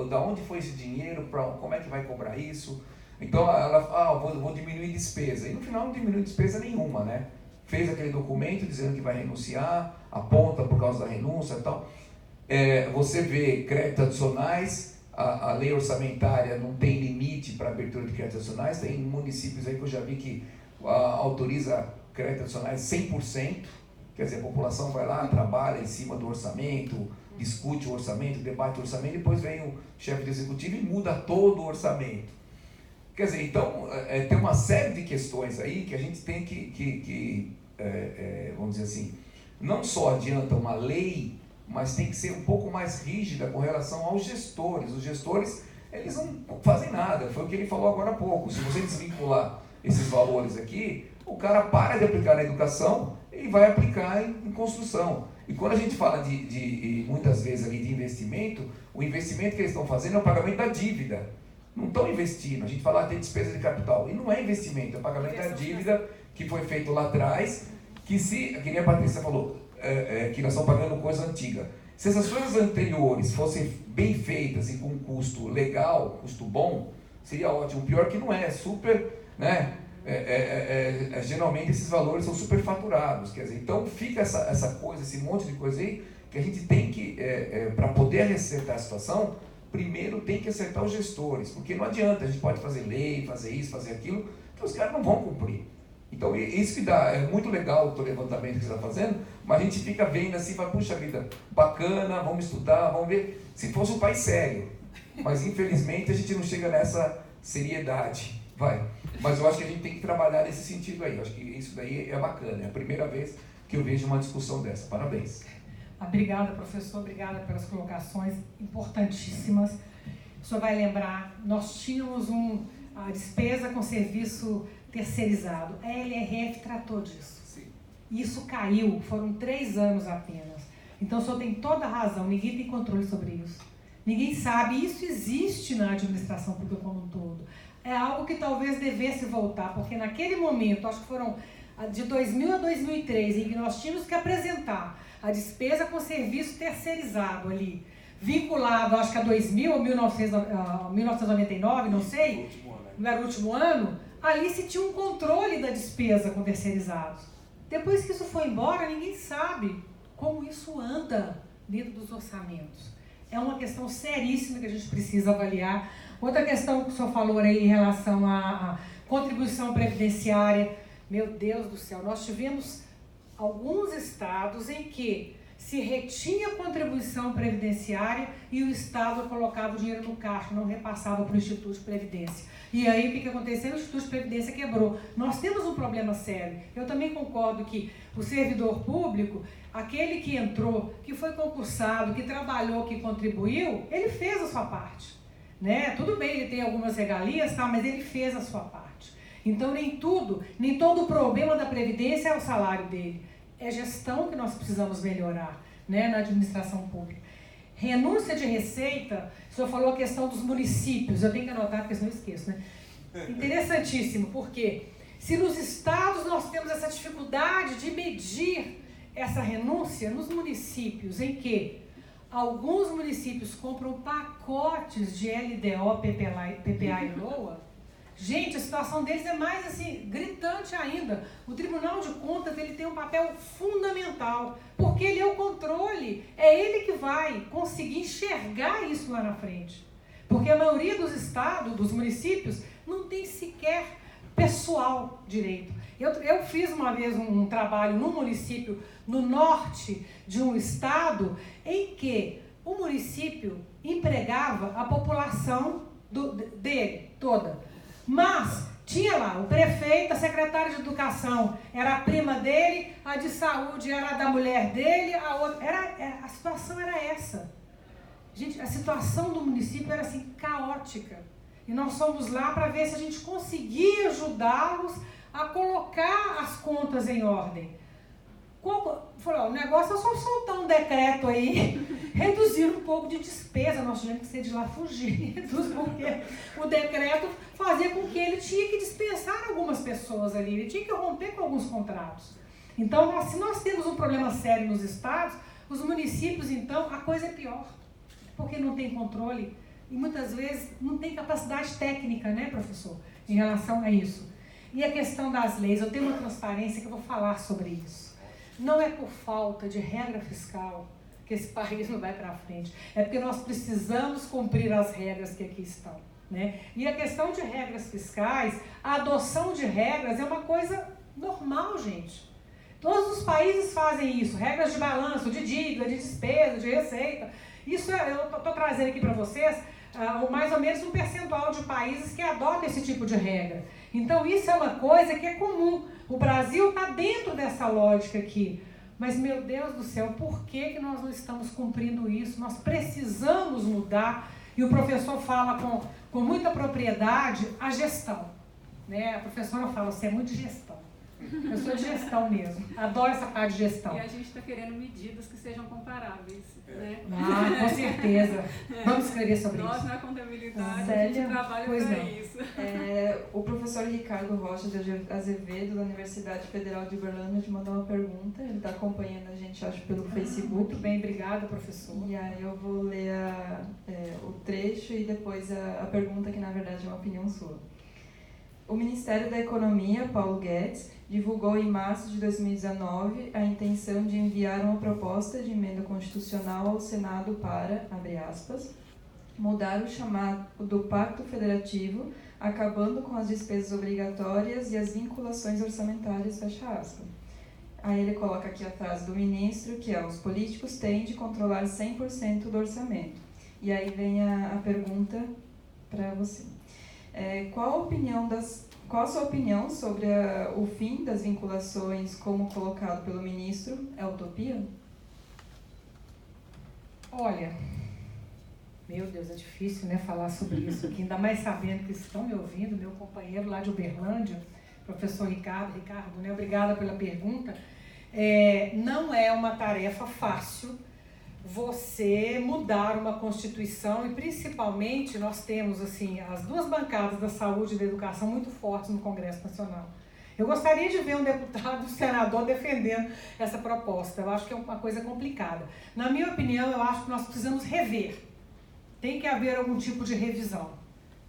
da onde foi esse dinheiro, como é que vai cobrar isso. Então ela fala, vou diminuir despesa. E no final não diminui despesa nenhuma, né? Fez aquele documento dizendo que vai renunciar, aponta por causa da renúncia e tal. Você vê créditos adicionais, a lei orçamentária não tem limite para abertura de créditos adicionais. Tem municípios aí que eu já vi que autoriza créditos adicionais 100%, Quer dizer, a população vai lá, trabalha em cima do orçamento, discute o orçamento, debate o orçamento, depois vem o chefe do executivo e muda todo o orçamento. Quer dizer, então, tem uma série de questões aí que a gente tem que vamos dizer assim, não só adianta uma lei, mas tem que ser um pouco mais rígida com relação aos gestores. Os gestores, eles não fazem nada, foi o que ele falou agora há pouco. Se você desvincular esses valores aqui, o cara para de aplicar na educação e vai aplicar em construção. E quando a gente fala de muitas vezes ali de investimento, o investimento que eles estão fazendo é o pagamento da dívida. Não estão investindo, a gente fala de despesa de capital, e não é investimento, é o pagamento da dívida que foi feito lá atrás, que nem a Patrícia falou, que nós estamos pagando coisa antiga. Se essas coisas anteriores fossem bem feitas e com um custo legal, custo bom, seria ótimo. O pior que não é, super, né? Geralmente esses valores são superfaturados, quer dizer, então fica essa coisa, esse monte de coisa aí, que a gente tem que, para poder acertar a situação, primeiro tem que acertar os gestores, porque não adianta, a gente pode fazer lei, fazer isso, fazer aquilo, que os caras não vão cumprir. Então isso que dá, é muito legal o levantamento que você está fazendo, mas a gente fica vendo assim, vai, puxa vida, bacana, vamos estudar, vamos ver, se fosse um país sério, mas infelizmente a gente não chega nessa seriedade, mas eu acho que a gente tem que trabalhar nesse sentido aí, eu acho que isso daí é bacana, é a primeira vez que eu vejo uma discussão dessa, parabéns. Obrigada, professor, obrigada pelas colocações importantíssimas. O senhor vai lembrar, nós tínhamos a despesa com serviço terceirizado. A LRF tratou disso. Sim. Isso caiu, foram 3 anos apenas. Então o senhor tem toda a razão, ninguém tem controle sobre isso. Ninguém sabe, isso existe na administração pública como um todo. É algo que talvez devesse voltar, porque naquele momento, acho que foram de 2000 a 2003, em que nós tínhamos que apresentar a despesa com serviço terceirizado ali, vinculado, acho que a 2000 ou 1999, não sei, não era o último ano, ali se tinha um controle da despesa com terceirizados. Depois que isso foi embora, ninguém sabe como isso anda dentro dos orçamentos. É uma questão seríssima que a gente precisa avaliar. Outra questão que o senhor falou aí em relação à contribuição previdenciária, meu Deus do céu, nós tivemos alguns estados em que se retinha a contribuição previdenciária e o Estado colocava o dinheiro no caixa, não repassava para o Instituto de Previdência. E aí o que aconteceu? O Instituto de Previdência quebrou. Nós temos um problema sério. Eu também concordo que o servidor público, aquele que entrou, que foi concursado, que trabalhou, que contribuiu, ele fez a sua parte. Né? Tudo bem, ele tem algumas regalias, tá? Mas ele fez a sua parte. Então, nem todo o problema da Previdência é o salário dele. É gestão que nós precisamos melhorar, né, na administração pública. Renúncia de receita, o senhor falou a questão dos municípios, eu tenho que anotar porque senão eu esqueço, né? Interessantíssimo, porque se nos estados nós temos essa dificuldade de medir essa renúncia, nos municípios em que alguns municípios compram pacotes de LDO, PPA e LOA, gente, a situação deles é mais assim, gritante ainda. O Tribunal de Contas ele tem um papel fundamental, porque ele é o controle, é ele que vai conseguir enxergar isso lá na frente. Porque a maioria dos estados, dos municípios, não tem sequer pessoal direito. Eu fiz uma vez um trabalho num município no norte de um estado em que o município empregava a população dele toda. Mas tinha lá o prefeito, a secretária de educação era a prima dele, a de saúde era a da mulher dele, a outra. A situação era essa. Gente, a situação do município era assim, caótica. E nós fomos lá para ver se a gente conseguia ajudá-los a colocar as contas em ordem. Falou, o negócio é só soltar um decreto aí, reduzir um pouco de despesa. Nós tivemos que ser de lá fugidos, porque o decreto fazia com que ele tinha que dispensar algumas pessoas ali, ele tinha que romper com alguns contratos. Então, se nós temos um problema sério nos estados, os municípios, então, a coisa é pior, porque não tem controle e muitas vezes não tem capacidade técnica, né, professor, em relação a isso. E a questão das leis, eu tenho uma transparência que eu vou falar sobre isso. Não é por falta de regra fiscal que esse país não vai para frente. É porque nós precisamos cumprir as regras que aqui estão, né? E a questão de regras fiscais, a adoção de regras é uma coisa normal, gente. Todos os países fazem isso, regras de balanço, de dívida, de despesa, de receita. Isso eu estou trazendo aqui para vocês mais ou menos um percentual de países que adotam esse tipo de regra. Então isso é uma coisa que é comum. O Brasil está dentro dessa lógica aqui. Mas, meu Deus do céu, por que nós não estamos cumprindo isso? Nós precisamos mudar. E o professor fala com muita propriedade a gestão. Né? A professora fala, você é muito de gestão. Eu sou de gestão mesmo. Adoro essa parte de gestão. E a gente está querendo medidas que sejam comparáveis. Né? Ah, com certeza. Vamos escrever sobre Nós, isso. na contabilidade, Célia, a gente trabalha para isso. O professor Ricardo Rocha de Azevedo, da Universidade Federal de Uberlândia, te mandou uma pergunta. Ele está acompanhando a gente, acho, pelo Facebook. Muito bem, obrigada, professor. E aí eu vou ler o trecho e depois a pergunta, que na verdade é uma opinião sua. O Ministério da Economia, Paulo Guedes, divulgou em março de 2019 a intenção de enviar uma proposta de emenda constitucional ao Senado para, abre aspas, mudar o chamado do Pacto Federativo, acabando com as despesas obrigatórias e as vinculações orçamentárias, fecha aspas. Aí ele coloca aqui a frase do ministro, que é: os políticos têm de controlar 100% do orçamento. E aí vem a pergunta para você. Qual a sua opinião sobre o fim das vinculações como colocado pelo ministro? É utopia? Olha, meu Deus, é difícil, né, falar sobre isso aqui, ainda mais sabendo que estão me ouvindo, meu companheiro lá de Uberlândia, professor Ricardo, né, obrigada pela pergunta. Não é uma tarefa fácil você mudar uma Constituição, e principalmente nós temos assim as duas bancadas da saúde e da educação muito fortes no Congresso Nacional. Eu gostaria de ver um deputado, um senador defendendo essa proposta. Eu acho que é uma coisa complicada. Na minha opinião, eu acho que nós precisamos rever. Tem que haver algum tipo de revisão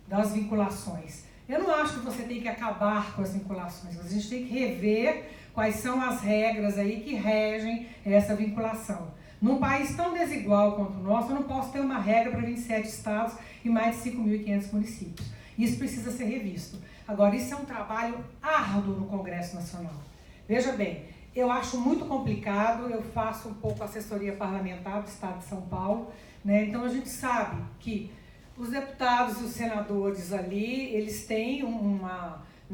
das vinculações. Eu não acho que você tem que acabar com as vinculações, mas a gente tem que rever quais são as regras aí que regem essa vinculação. Num país tão desigual quanto o nosso, eu não posso ter uma regra para 27 estados e mais de 5.500 municípios. Isso precisa ser revisto. Agora, isso é um trabalho árduo no Congresso Nacional. Veja bem, eu acho muito complicado, eu faço um pouco assessoria parlamentar do Estado de São Paulo, né? Então a gente sabe que os deputados e os senadores ali, eles têm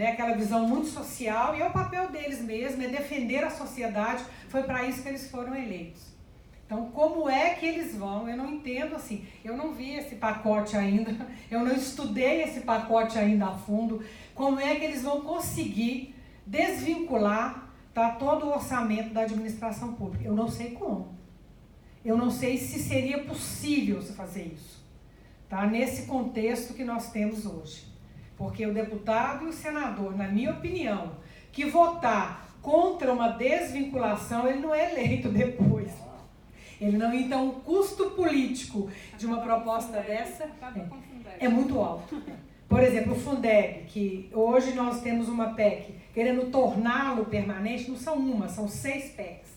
aquela visão muito social, e é o papel deles mesmo, é defender a sociedade, foi para isso que eles foram eleitos. Então, como é que eles vão? Eu não entendo assim, eu não vi esse pacote ainda, eu não estudei esse pacote ainda a fundo, como é que eles vão conseguir desvincular, tá, todo o orçamento da administração pública? Eu não sei como. Eu não sei se seria possível se fazer isso, tá, nesse contexto que nós temos hoje. Porque o deputado e o senador, na minha opinião, que votar contra uma desvinculação, ele não é eleito depois. Ele não, então, o custo político de uma proposta dessa é muito alto. Por exemplo, o Fundeb, que hoje nós temos uma PEC querendo torná-lo permanente, não são uma, são 6 PECs.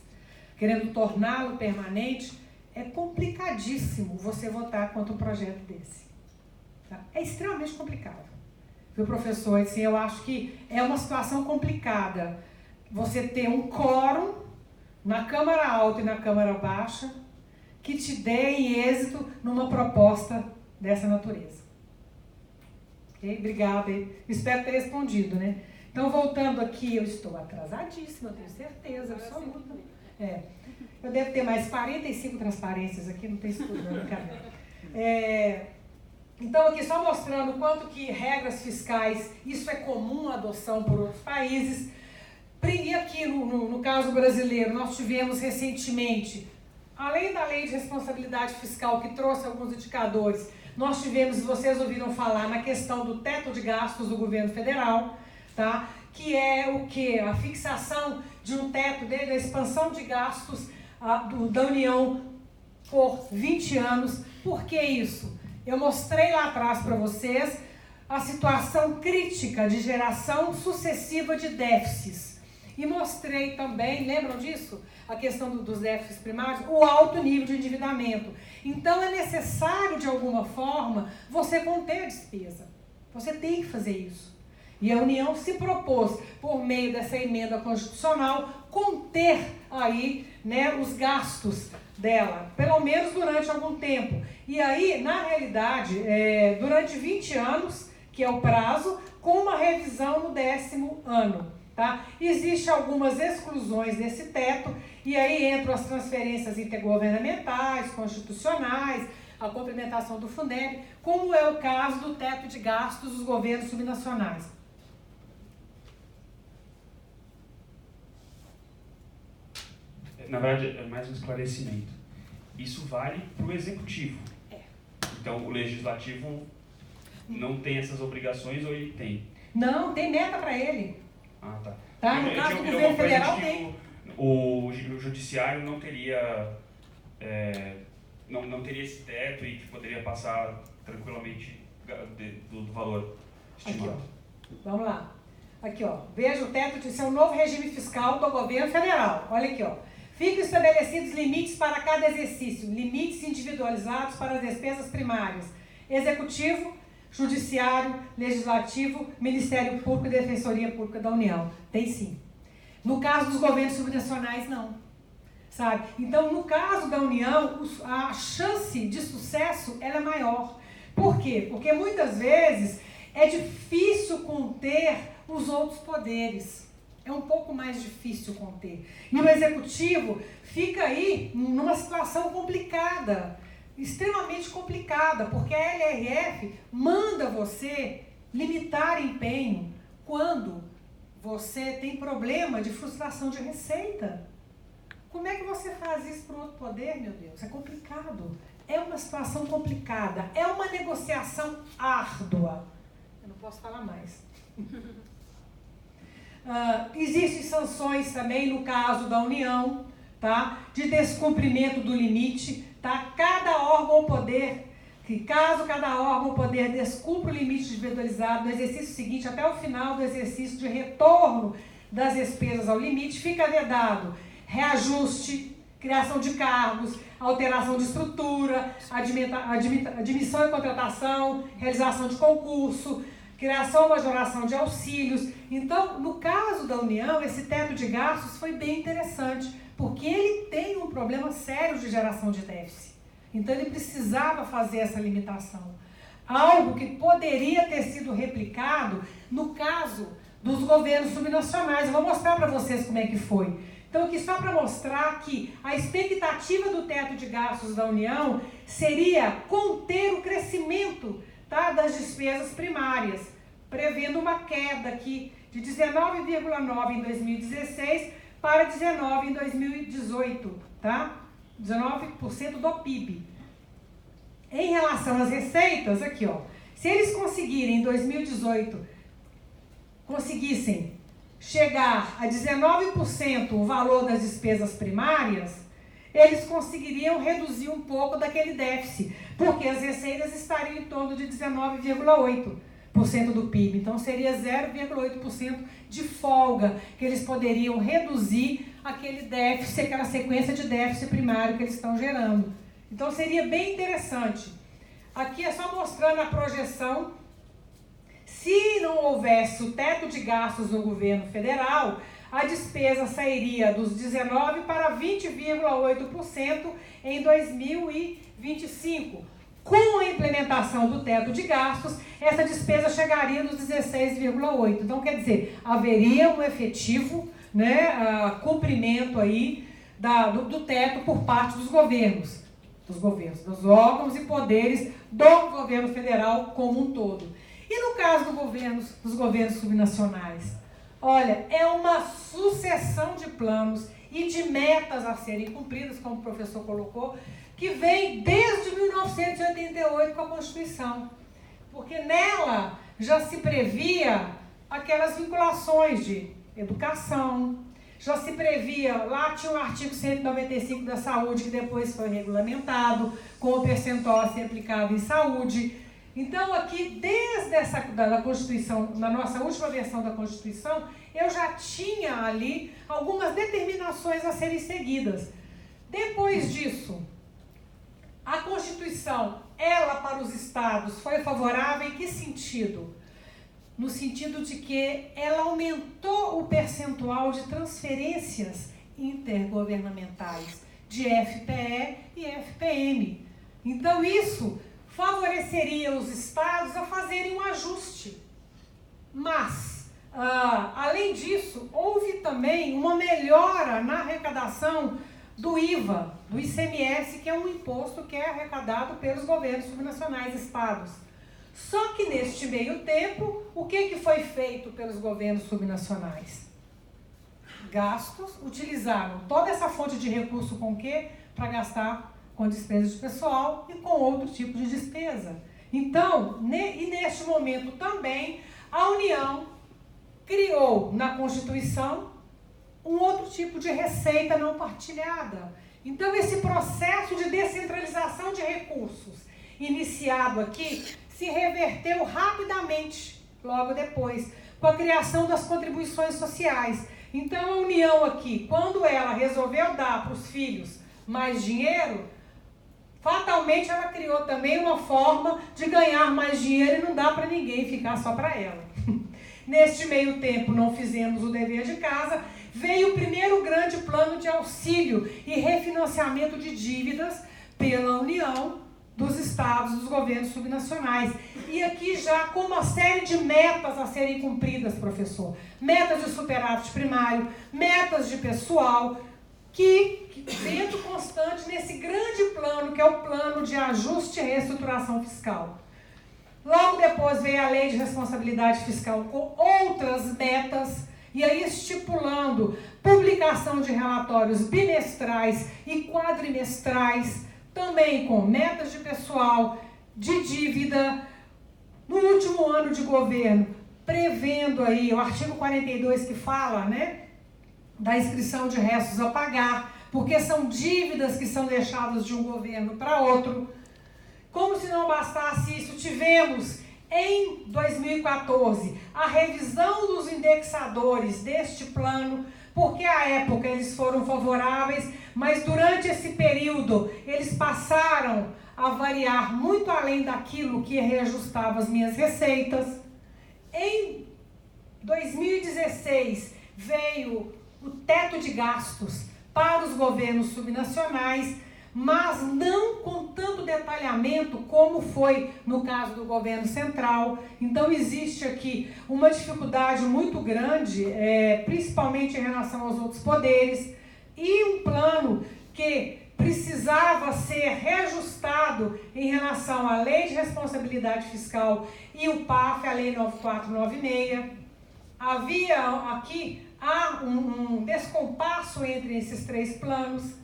Querendo torná-lo permanente, é complicadíssimo você votar contra um projeto desse. Tá? É extremamente complicado. Viu, professor? Assim, eu acho que é uma situação complicada você ter um quórum na Câmara Alta e na Câmara Baixa que te deem êxito numa proposta dessa natureza. Ok? Obrigada. Espero ter respondido, né? Então, voltando aqui, eu estou atrasadíssima, eu tenho certeza absoluta. Eu devo ter mais 45 transparências aqui, não tem isso tudo, não, brincadeira. Então, aqui só mostrando o quanto que regras fiscais, isso é comum a adoção por outros países. E aqui, no caso brasileiro, nós tivemos recentemente, além da lei de responsabilidade fiscal, que trouxe alguns indicadores, nós tivemos, vocês ouviram falar, na questão do teto de gastos do governo federal, tá? Que é o quê? A fixação de um teto desde a expansão de gastos da União por 20 anos. Por que isso? Eu mostrei lá atrás para vocês a situação crítica de geração sucessiva de déficits. E mostrei também, lembram disso? A questão dos déficits primários, o alto nível de endividamento. Então é necessário, de alguma forma, você conter a despesa. Você tem que fazer isso. E a União se propôs, por meio dessa emenda constitucional, conter aí, né, os gastos dela, pelo menos durante algum tempo. E aí, na realidade, durante 20 anos, que é o prazo, com uma revisão no 10º ano. Tá? Existem algumas exclusões desse teto, e aí entram as transferências intergovernamentais, constitucionais, a complementação do Fundeb, como é o caso do teto de gastos dos governos subnacionais. Na verdade, é mais um esclarecimento. Isso vale para o executivo. Então, o legislativo não tem essas obrigações ou ele tem? Não, tem meta para ele. Ah, tá. Tá? No caso do governo federal tem. O judiciário não teria, não teria esse teto e que poderia passar tranquilamente do valor estimado. Aqui, ó. Vamos lá. Aqui, ó. Veja o teto de seu novo regime fiscal do governo federal. Olha aqui, ó. Ficam estabelecidos limites para cada exercício, limites individualizados para as despesas primárias. Executivo, Judiciário, Legislativo, Ministério Público e Defensoria Pública da União. Tem sim. No caso dos governos subnacionais, não. Sabe? Então, no caso da União, a chance de sucesso ela é maior. Por quê? Porque muitas vezes é difícil conter os outros poderes. É um pouco mais difícil conter. E o Executivo fica aí numa situação complicada. Extremamente complicada, porque a LRF manda você limitar empenho quando você tem problema de frustração de receita. Como é que você faz isso para o outro poder, meu Deus? É complicado. É uma situação complicada. É uma negociação árdua. Eu não posso falar mais. Existem sanções também no caso da União, tá? De descumprimento do limite. Tá? Cada órgão ou poder, que caso cada órgão ou poder descumpra o limite individualizado no exercício seguinte, até o final do exercício de retorno das despesas ao limite, fica vedado reajuste, criação de cargos, alteração de estrutura, admissão e contratação, realização de concurso, criação ou majoração de auxílios. Então, no caso da União, esse teto de gastos foi bem interessante, porque ele tem um problema sério de geração de déficit. Então, ele precisava fazer essa limitação. Algo que poderia ter sido replicado no caso dos governos subnacionais. Eu vou mostrar para vocês como é que foi. Então, aqui só para mostrar que a expectativa do teto de gastos da União seria conter o crescimento, tá, das despesas primárias, prevendo uma queda aqui de 19,9% em 2016 para 19% em 2018, tá? 19% do PIB. Em relação às receitas, aqui, ó, se eles conseguirem em 2018, conseguissem chegar a 19% o valor das despesas primárias, eles conseguiriam reduzir um pouco daquele déficit, porque as receitas estariam em torno de 19,8% do PIB. Então, seria 0,8% de folga que eles poderiam reduzir aquele déficit, aquela sequência de déficit primário que eles estão gerando. Então, seria bem interessante. Aqui é só mostrando a projeção. Se não houvesse o teto de gastos no governo federal, a despesa sairia dos 19% para 20,8% em 2025. Com a implementação do teto de gastos, essa despesa chegaria nos 16,8%. Então, quer dizer, haveria um efetivo, né, cumprimento aí do teto por parte dos governos, dos órgãos e poderes do governo federal como um todo. E no caso dos governos subnacionais? Olha, é uma sucessão de planos e de metas a serem cumpridas, como o professor colocou, que vem desde 1988 com a Constituição. Porque nela já se previa aquelas vinculações de educação, já se previa, lá tinha o artigo 195 da saúde, que depois foi regulamentado, com o percentual a ser aplicado em saúde. Então, aqui, desde da Constituição, na nossa última versão da Constituição, eu já tinha ali algumas determinações a serem seguidas. Depois disso, a Constituição, ela para os estados, foi favorável em que sentido? no sentido de que ela aumentou o percentual de transferências intergovernamentais de FPE e FPM. Então, isso favoreceria os estados a fazerem um ajuste. Mas, além disso, houve também uma melhora na arrecadação do IVA, do ICMS, que é um imposto que é arrecadado pelos governos subnacionais estados. Só que neste meio tempo, o que foi feito pelos governos subnacionais? Gastos, utilizaram toda essa fonte de recurso com o quê? Para gastar com despesa de pessoal e com outro tipo de despesa. Então, e neste momento também, a União criou na Constituição um outro tipo de receita não partilhada. Então, esse processo de descentralização de recursos iniciado aqui se reverteu rapidamente, logo depois, com a criação das contribuições sociais. Então, a União aqui, quando ela resolveu dar para os filhos mais dinheiro, fatalmente ela criou também uma forma de ganhar mais dinheiro e não dar para ninguém, ficar só para ela. Neste meio tempo, não fizemos o dever de casa, veio o primeiro grande plano de auxílio e refinanciamento de dívidas pela União, dos estados, dos governos subnacionais. E aqui já com uma série de metas a serem cumpridas, professor. Metas de superávit primário, metas de pessoal, que dentro constante nesse grande plano, que é o plano de ajuste e reestruturação fiscal. Logo depois veio a Lei de Responsabilidade Fiscal com outras metas, e aí estipulando publicação de relatórios bimestrais e quadrimestrais, também com metas de pessoal, de dívida. No último ano de governo, prevendo aí o artigo 42 que fala, né, da inscrição de restos a pagar, porque são dívidas que são deixadas de um governo para outro. Como se não bastasse isso, tivemos em 2014 a revisão dos indexadores deste plano, porque à época eles foram favoráveis, mas durante esse período eles passaram a variar muito além daquilo que reajustava as minhas receitas. Em 2016 veio o teto de gastos para os governos subnacionais, mas não com tanto detalhamento como foi no caso do governo central. Então existe aqui uma dificuldade muito grande, principalmente em relação aos outros poderes, e um plano que precisava ser reajustado em relação à Lei de Responsabilidade Fiscal e o PAF, a Lei 9496. Havia aqui um descompasso entre esses três planos.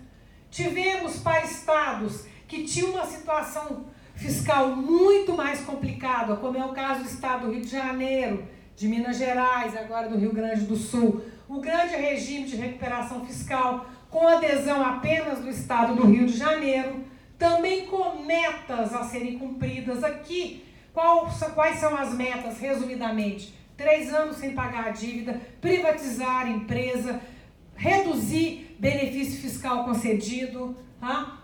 Tivemos para estados que tinham uma situação fiscal muito mais complicada, como é o caso do estado do Rio de Janeiro, de Minas Gerais, agora do Rio Grande do Sul, o grande regime de recuperação fiscal, com adesão apenas do estado do Rio de Janeiro, também com metas a serem cumpridas aqui. Quais são as metas, resumidamente? 3 anos sem pagar a dívida, privatizar a empresa, reduzir benefício fiscal concedido, tá?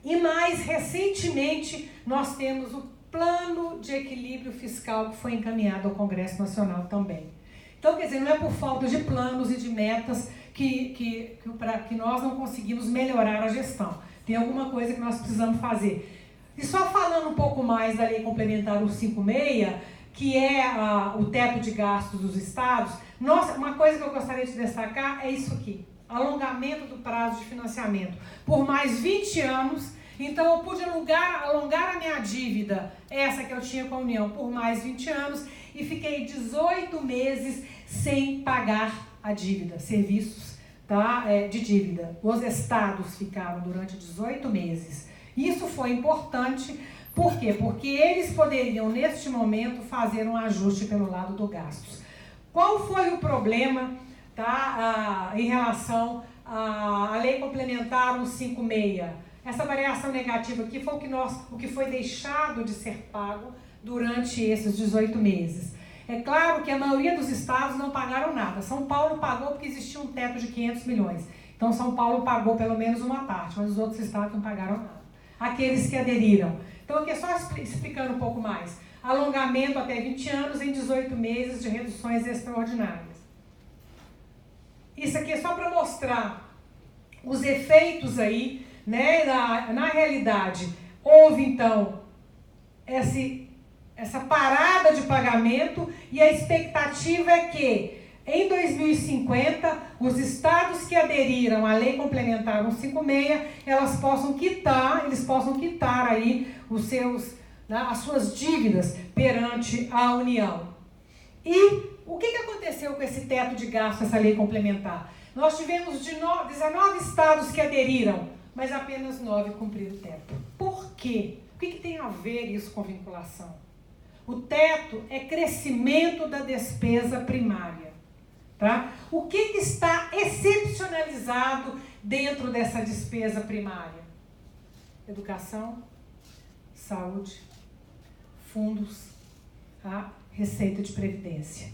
E mais recentemente nós temos o Plano de Equilíbrio Fiscal que foi encaminhado ao Congresso Nacional também. Então, quer dizer, não é por falta de planos e de metas que nós não conseguimos melhorar a gestão. Tem alguma coisa que nós precisamos fazer. E só falando um pouco mais da Lei Complementar 156, que é o teto de gastos dos estados, uma coisa que eu gostaria de destacar é isso aqui. Alongamento do prazo de financiamento por mais 20 anos. Então, eu pude alongar a minha dívida, essa que eu tinha com a União, por mais 20 anos e fiquei 18 meses sem pagar a dívida, serviços, tá, de dívida. Os estados ficaram durante 18 meses. Isso foi importante, por quê? Porque eles poderiam, neste momento, fazer um ajuste pelo lado do gastos. Qual foi o problema, tá, em relação à Lei Complementar 156? Essa variação negativa aqui foi o que foi deixado de ser pago durante esses 18 meses. É claro que a maioria dos estados não pagaram nada. São Paulo pagou porque existia um teto de 500 milhões. Então, São Paulo pagou pelo menos uma parte, mas os outros estados não pagaram nada. Aqueles que aderiram. Então, aqui é só explicando um pouco mais. alongamento até 20 anos em 18 meses de reduções extraordinárias. Isso aqui é só para mostrar os efeitos aí, né? Na realidade, houve então essa parada de pagamento e a expectativa é que em 2050 os estados que aderiram à Lei Complementar 156 eles possam quitar aí as suas dívidas perante a União. E o que aconteceu com esse teto de gasto, essa lei complementar? Nós tivemos 19 estados que aderiram, mas apenas 9 cumpriram o teto. Por quê? O que tem a ver isso com vinculação? O teto é crescimento da despesa primária. Tá? O que está excepcionalizado dentro dessa despesa primária? Educação, saúde, fundos, a receita de previdência.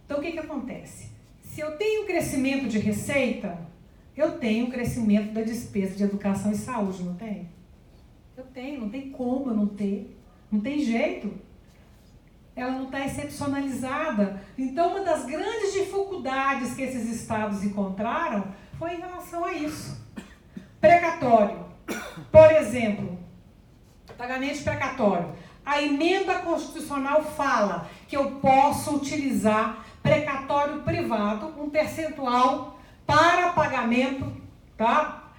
Então, o que acontece? Se eu tenho crescimento de receita, eu tenho crescimento da despesa de educação e saúde, não tem? Eu tenho, não tem como eu não ter. Não tem jeito. Ela não está excepcionalizada. Então, uma das grandes dificuldades que esses estados encontraram foi em relação a isso. Precatório. Por exemplo, pagamento de precatório. A emenda constitucional fala que eu posso utilizar precatório privado, um percentual para pagamento, tá?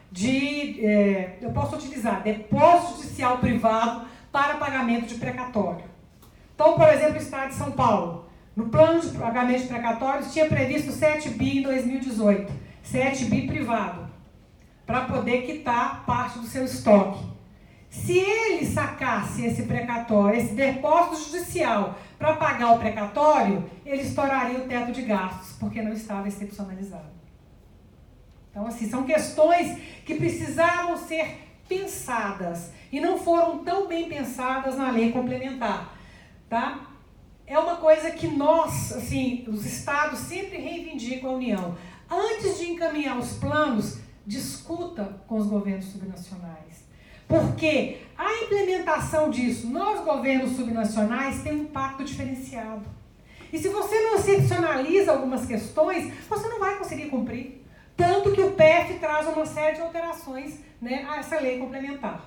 Eu posso utilizar depósito judicial privado para pagamento de precatório. Então, por exemplo, o Estado de São Paulo, no plano de pagamento de precatórios, tinha previsto 7 bi em 2018, 7 bi privado, para poder quitar parte do seu estoque. Se ele sacasse esse precatório, esse depósito judicial, para pagar o precatório, ele estouraria o teto de gastos, porque não estava excepcionalizado. Então, assim, são questões que precisavam ser pensadas e não foram tão bem pensadas na lei complementar. Tá? É uma coisa que nós, assim, os estados sempre reivindicam a União. Antes de encaminhar os planos, discuta com os governos subnacionais. Porque a implementação disso nos governos subnacionais tem um impacto diferenciado. E se você não excepcionaliza algumas questões, você não vai conseguir cumprir. Tanto que o PF traz uma série de alterações, né, a essa lei complementar.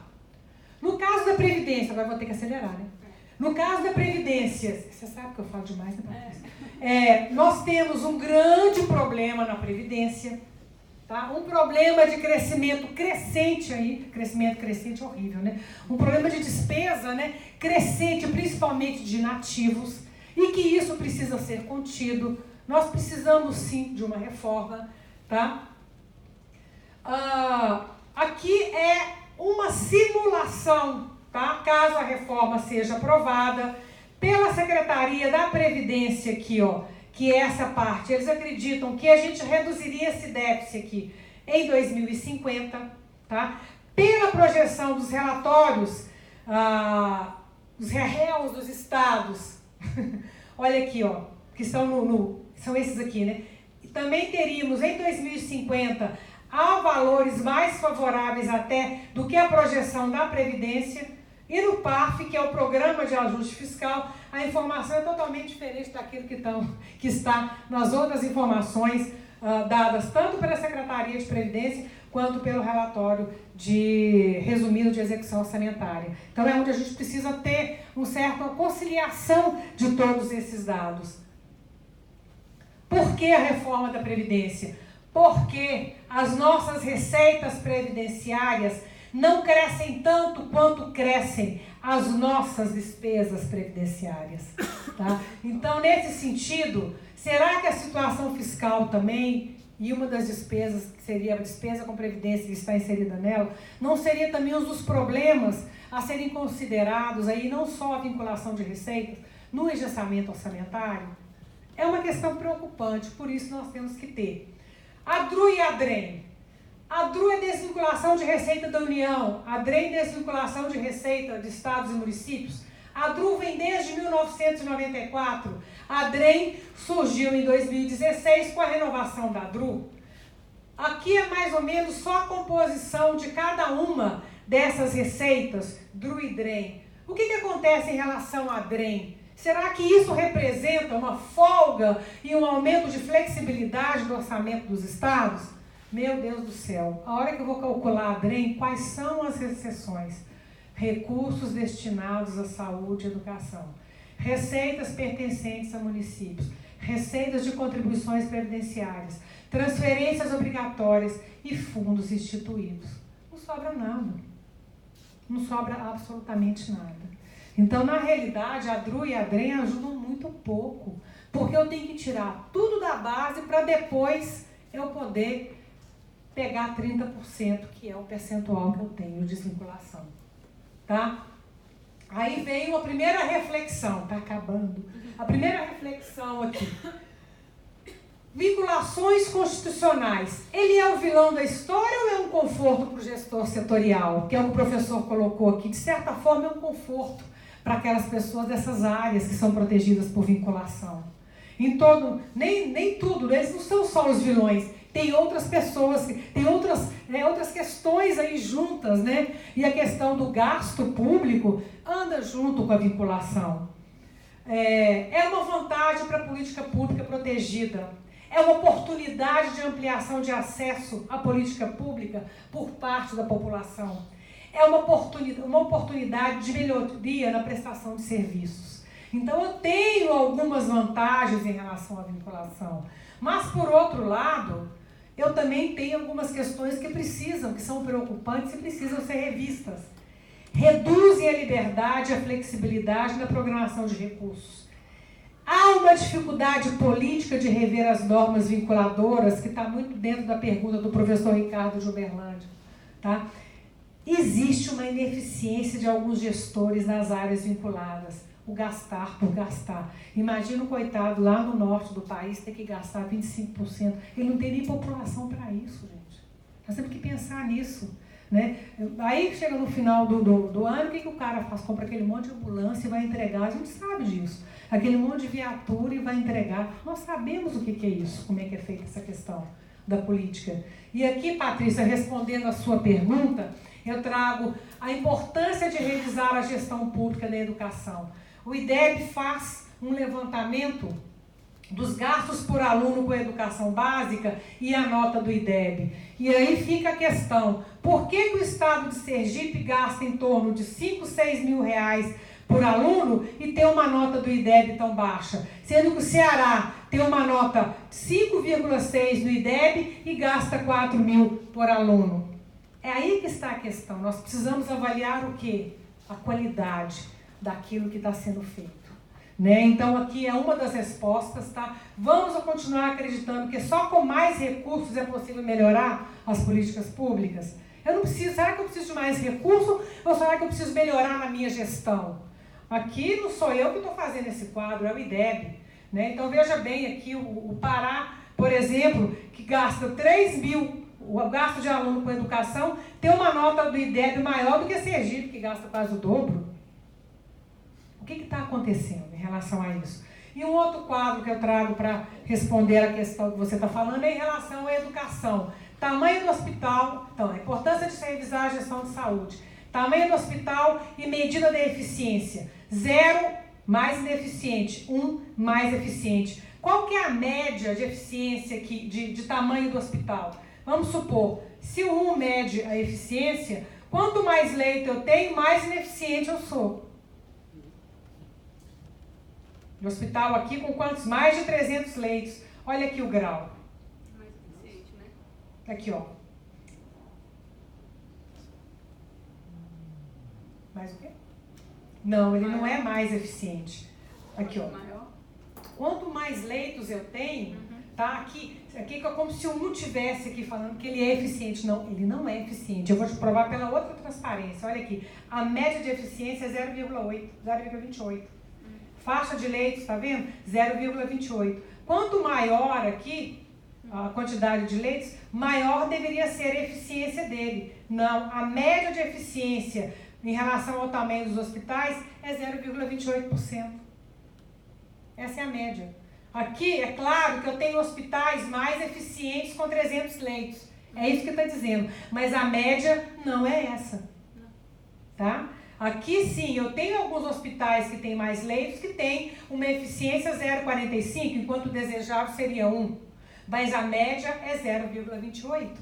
No caso da Previdência, agora vou ter que acelerar, né? No caso da Previdência, você sabe que eu falo demais, né, Patrícia? Nós temos um grande problema na Previdência, tá? Um problema de crescimento crescente aí, crescimento crescente horrível, né? Um problema de despesa, né, crescente, principalmente de inativos, e que isso precisa ser contido. Nós precisamos sim de uma reforma, tá? Aqui é uma simulação, tá? Caso a reforma seja aprovada pela Secretaria da Previdência aqui, ó, que é essa parte, eles acreditam que a gente reduziria esse déficit aqui em 2050, tá? Pela projeção dos relatórios, os réus dos estados, olha aqui, ó, que são são esses aqui, né? E também teríamos em 2050 há valores mais favoráveis até do que a projeção da Previdência. E no PAF, que é o Programa de Ajuste Fiscal, a informação é totalmente diferente daquilo que está nas outras informações dadas tanto pela Secretaria de Previdência quanto pelo relatório resumido de execução orçamentária. Então é onde a gente precisa ter uma certa conciliação de todos esses dados. Por que a reforma da Previdência? Porque as nossas receitas previdenciárias não crescem tanto quanto crescem as nossas despesas previdenciárias. Tá? Então, nesse sentido, será que a situação fiscal também, e uma das despesas, que seria a despesa com previdência que está inserida nela, não seria também um dos problemas a serem considerados, aí não só a vinculação de receitas, no engessamento orçamentário? É uma questão preocupante, por isso nós temos que ter. A DRU e a DREM. A DRU é desvinculação de receita da União, a DREM é desvinculação de receita de estados e municípios. A DRU vem desde 1994, a DREM surgiu em 2016 com a renovação da DRU. Aqui é mais ou menos só a composição de cada uma dessas receitas, DRU e DREM. O que acontece em relação à DREM? Será que isso representa uma folga e um aumento de flexibilidade do orçamento dos estados? Meu Deus do céu, a hora que eu vou calcular a DREM, quais são as exceções? Recursos destinados à saúde e educação, receitas pertencentes a municípios, receitas de contribuições previdenciárias, transferências obrigatórias e fundos instituídos. Não sobra nada. Não sobra absolutamente nada. Então, na realidade, a DRU e a DREM ajudam muito pouco, porque eu tenho que tirar tudo da base para depois eu poder pegar 30%, que é o percentual que eu tenho de desvinculação. Tá? Aí veio a primeira reflexão, tá acabando. A primeira reflexão aqui. Vinculações constitucionais. Ele é o vilão da história ou é um conforto para o gestor setorial? Que é o que o professor colocou aqui. De certa forma, é um conforto para aquelas pessoas dessas áreas que são protegidas por vinculação. Em todo, nem tudo, eles não são só os vilões. Tem outras pessoas, tem outras questões aí juntas, né? E a questão do gasto público anda junto com a vinculação. É uma vantagem para a política pública protegida. É uma oportunidade de ampliação de acesso à política pública por parte da população. É uma oportunidade de melhoria na prestação de serviços. Então, eu tenho algumas vantagens em relação à vinculação. Mas, por outro lado, eu também tenho algumas questões que são preocupantes e precisam ser revistas. Reduzem a liberdade e a flexibilidade na programação de recursos. Há uma dificuldade política de rever as normas vinculadoras, que está muito dentro da pergunta do professor Ricardo de Uberlândia. Tá? Existe uma ineficiência de alguns gestores nas áreas vinculadas. O gastar por gastar. Imagina o coitado lá no norte do país ter que gastar 25%. Ele não tem nem população para isso, gente. Nós temos que pensar nisso. Né? Aí chega no final do ano, o que o cara faz? Compra aquele monte de ambulância e vai entregar. A gente sabe disso. Aquele monte de viatura e vai entregar. Nós sabemos o que é isso, como é que é feita essa questão da política. E aqui, Patrícia, respondendo a sua pergunta, eu trago a importância de revisar a gestão pública da educação. O IDEB faz um levantamento dos gastos por aluno com a educação básica e a nota do IDEB. E aí fica a questão, por que o estado de Sergipe gasta em torno de 5, 6 mil reais por aluno e tem uma nota do IDEB tão baixa? Sendo que o Ceará tem uma nota 5,6 no IDEB e gasta 4 mil por aluno. É aí que está a questão. Nós precisamos avaliar o quê? A qualidade daquilo que está sendo feito. Né? Então, aqui é uma das respostas, tá? Vamos continuar acreditando que só com mais recursos é possível melhorar as políticas públicas? Eu não preciso, será que eu preciso de mais recurso ou será que eu preciso melhorar na minha gestão? Aqui não sou eu que estou fazendo esse quadro, é o IDEB. Né? Então, veja bem aqui, o Pará, por exemplo, que gasta 3 mil, o gasto de aluno com educação, tem uma nota do IDEB maior do que Sergipe, que gasta quase o dobro. O que está acontecendo em relação a isso? E um outro quadro que eu trago para responder a questão que você está falando é em relação à educação. Tamanho do hospital, então, a importância de se revisar a gestão de saúde. Tamanho do hospital e medida da eficiência. 0, mais ineficiente. 1, mais eficiente. Qual que é a média de eficiência aqui, de tamanho do hospital? Vamos supor, se o 1 mede a eficiência, quanto mais leito eu tenho, mais ineficiente eu sou. De hospital aqui com quantos? Mais de 300 leitos. Olha aqui o grau. Mais eficiente, né? Aqui, ó. Mais o quê? Não, ele não é mais eficiente. Aqui, ó. Quanto mais leitos eu tenho, tá? Aqui é como se eu não tivesse aqui falando que ele é eficiente. Não, ele não é eficiente. Eu vou te provar pela outra transparência. Olha aqui. A média de eficiência é 0,8, 0,28. Faixa de leitos, tá vendo? 0,28. Quanto maior aqui a quantidade de leitos, maior deveria ser a eficiência dele. Não, a média de eficiência em relação ao tamanho dos hospitais é 0,28%. Essa é a média. Aqui, é claro que eu tenho hospitais mais eficientes com 300 leitos. É isso que está dizendo. Mas a média não é essa. Tá? Aqui sim, eu tenho alguns hospitais que têm mais leitos, que têm uma eficiência 0,45, enquanto o desejável seria 1. Mas a média é 0,28.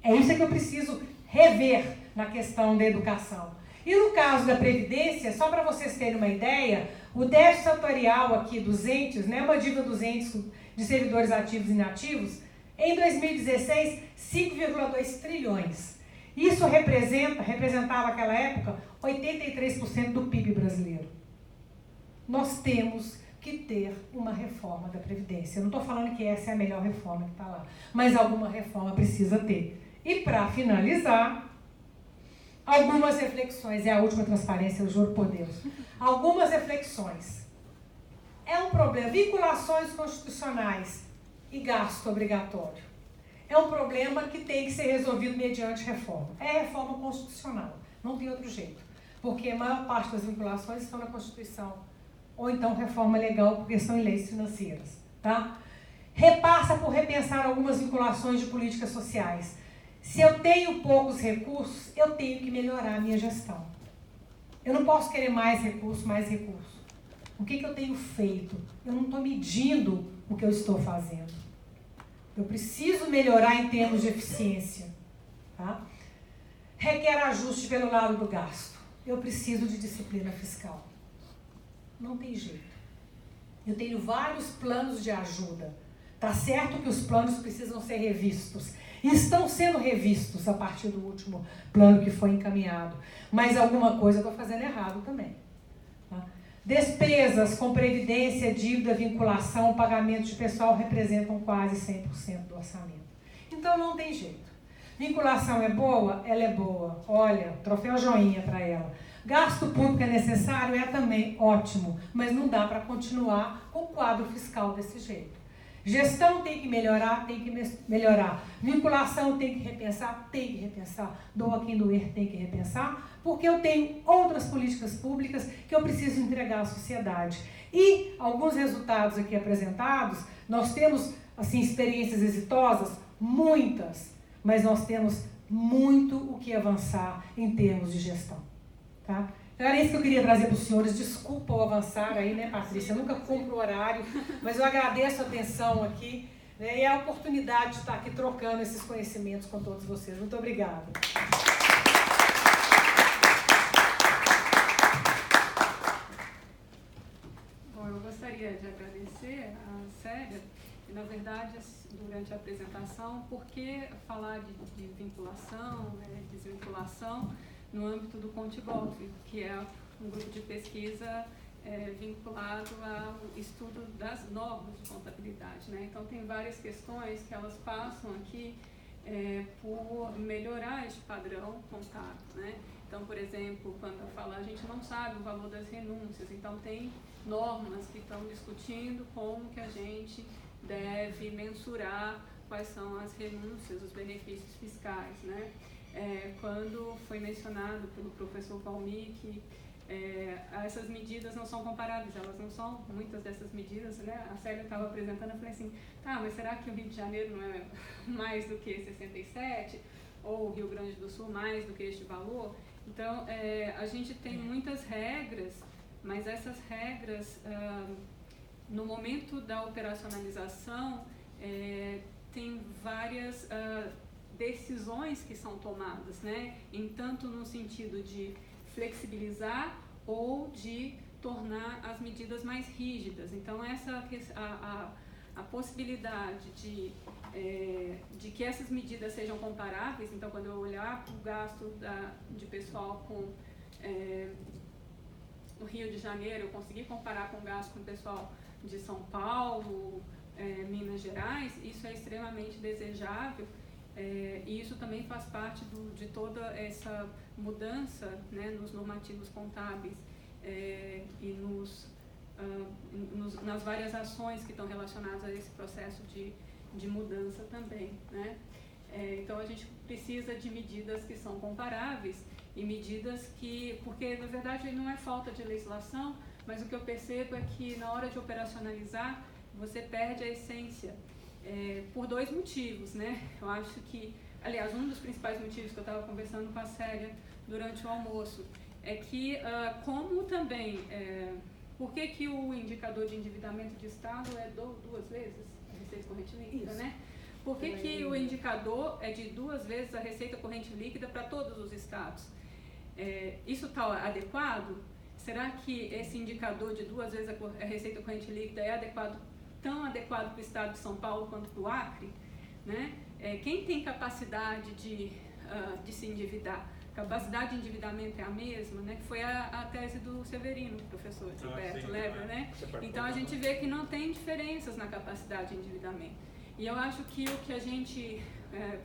É isso que eu preciso rever na questão da educação. E no caso da Previdência, só para vocês terem uma ideia, o déficit atuarial aqui dos entes, né, uma dívida dos entes de servidores ativos e inativos, em 2016, 5,2 trilhões. Isso representava naquela época 83% do PIB brasileiro. Nós temos que ter uma reforma da Previdência. Eu não estou falando que essa é a melhor reforma que está lá, mas alguma reforma precisa ter. E para finalizar, algumas reflexões, é a última transparência, eu juro por Deus. Algumas reflexões. É um problema, vinculações constitucionais e gasto obrigatório. É um problema que tem que ser resolvido mediante reforma. É reforma constitucional, não tem outro jeito. Porque a maior parte das vinculações estão na Constituição. Ou então reforma legal, porque são em leis financeiras. Tá? Repassa por repensar algumas vinculações de políticas sociais. Se eu tenho poucos recursos, eu tenho que melhorar a minha gestão. Eu não posso querer mais recurso, mais recurso. O que eu tenho feito? Eu não estou medindo o que eu estou fazendo. Eu preciso melhorar em termos de eficiência. Tá? Requer ajuste pelo lado do gasto. Eu preciso de disciplina fiscal. Não tem jeito. Eu tenho vários planos de ajuda. Tá certo que os planos precisam ser revistos. E estão sendo revistos a partir do último plano que foi encaminhado. Mas alguma coisa eu estou fazendo errado também. Tá? Despesas com previdência, dívida, vinculação, pagamento de pessoal representam quase 100% do orçamento. Então não tem jeito. Vinculação é boa? Ela é boa. Olha, troféu joinha para ela. Gasto público é necessário? É também ótimo. Mas não dá para continuar com o quadro fiscal desse jeito. Gestão tem que melhorar, tem que melhorar. Vinculação tem que repensar, tem que repensar. Doa quem doer, tem que repensar, porque eu tenho outras políticas públicas que eu preciso entregar à sociedade. E alguns resultados aqui apresentados, nós temos assim, experiências exitosas, muitas, mas nós temos muito o que avançar em termos de gestão. Tá? Era isso que eu queria trazer para os senhores. Desculpa o avançar aí, né, Patrícia? Eu nunca cumpro o horário, mas eu agradeço a atenção aqui, né, e a oportunidade de estar aqui trocando esses conhecimentos com todos vocês. Muito obrigada. Bom, eu gostaria de agradecer a Célia, e na verdade, durante a apresentação, por que falar de vinculação, desvinculação, no âmbito do ContiGov, que é um grupo de pesquisa vinculado ao estudo das normas de contabilidade. Né? Então, tem várias questões que elas passam aqui por melhorar este padrão contábil. Né? Então, por exemplo, quando eu falo, a gente não sabe o valor das renúncias, então tem normas que estão discutindo como que a gente deve mensurar quais são as renúncias, os benefícios fiscais. Né? Quando foi mencionado pelo professor Valmir que essas medidas não são comparáveis, elas não são, muitas dessas medidas, né? A Célia estava apresentando, eu falei assim, tá, mas será que o Rio de Janeiro não é mais do que 67? Ou o Rio Grande do Sul mais do que este valor? Então, a gente tem muitas regras, mas essas regras, no momento da operacionalização, tem várias decisões que são tomadas, né? Tanto no sentido de flexibilizar ou de tornar as medidas mais rígidas. Então, a possibilidade de que essas medidas sejam comparáveis, então, quando eu olhar o gasto de pessoal com o Rio de Janeiro, eu conseguir comparar com o gasto com o pessoal de São Paulo, Minas Gerais, isso é extremamente desejável. E isso também faz parte de toda essa mudança, né, nos normativos contábeis e nas várias ações que estão relacionadas a esse processo de mudança também. Né? Então, a gente precisa de medidas que são comparáveis e medidas que... Porque, na verdade, não é falta de legislação, mas o que eu percebo é que, na hora de operacionalizar, você perde a essência. Por dois motivos, né? Eu acho que aliás, um dos principais motivos que eu estava conversando com a Célia durante o almoço, é que como também, por que o indicador de endividamento de Estado é 2 vezes a receita corrente líquida, né? Por que o indicador é de 2 vezes a receita corrente líquida para todos os estados? Isso está adequado? Será que esse indicador de 2 vezes a receita corrente líquida é tão adequado para o estado de São Paulo quanto para o Acre? Né? Quem tem capacidade de se endividar? Capacidade de endividamento é a mesma, né? Que foi a tese do Severino, professor Gilberto, lembra, né? Então a gente vê que não tem diferenças na capacidade de endividamento. E eu acho que o que a gente,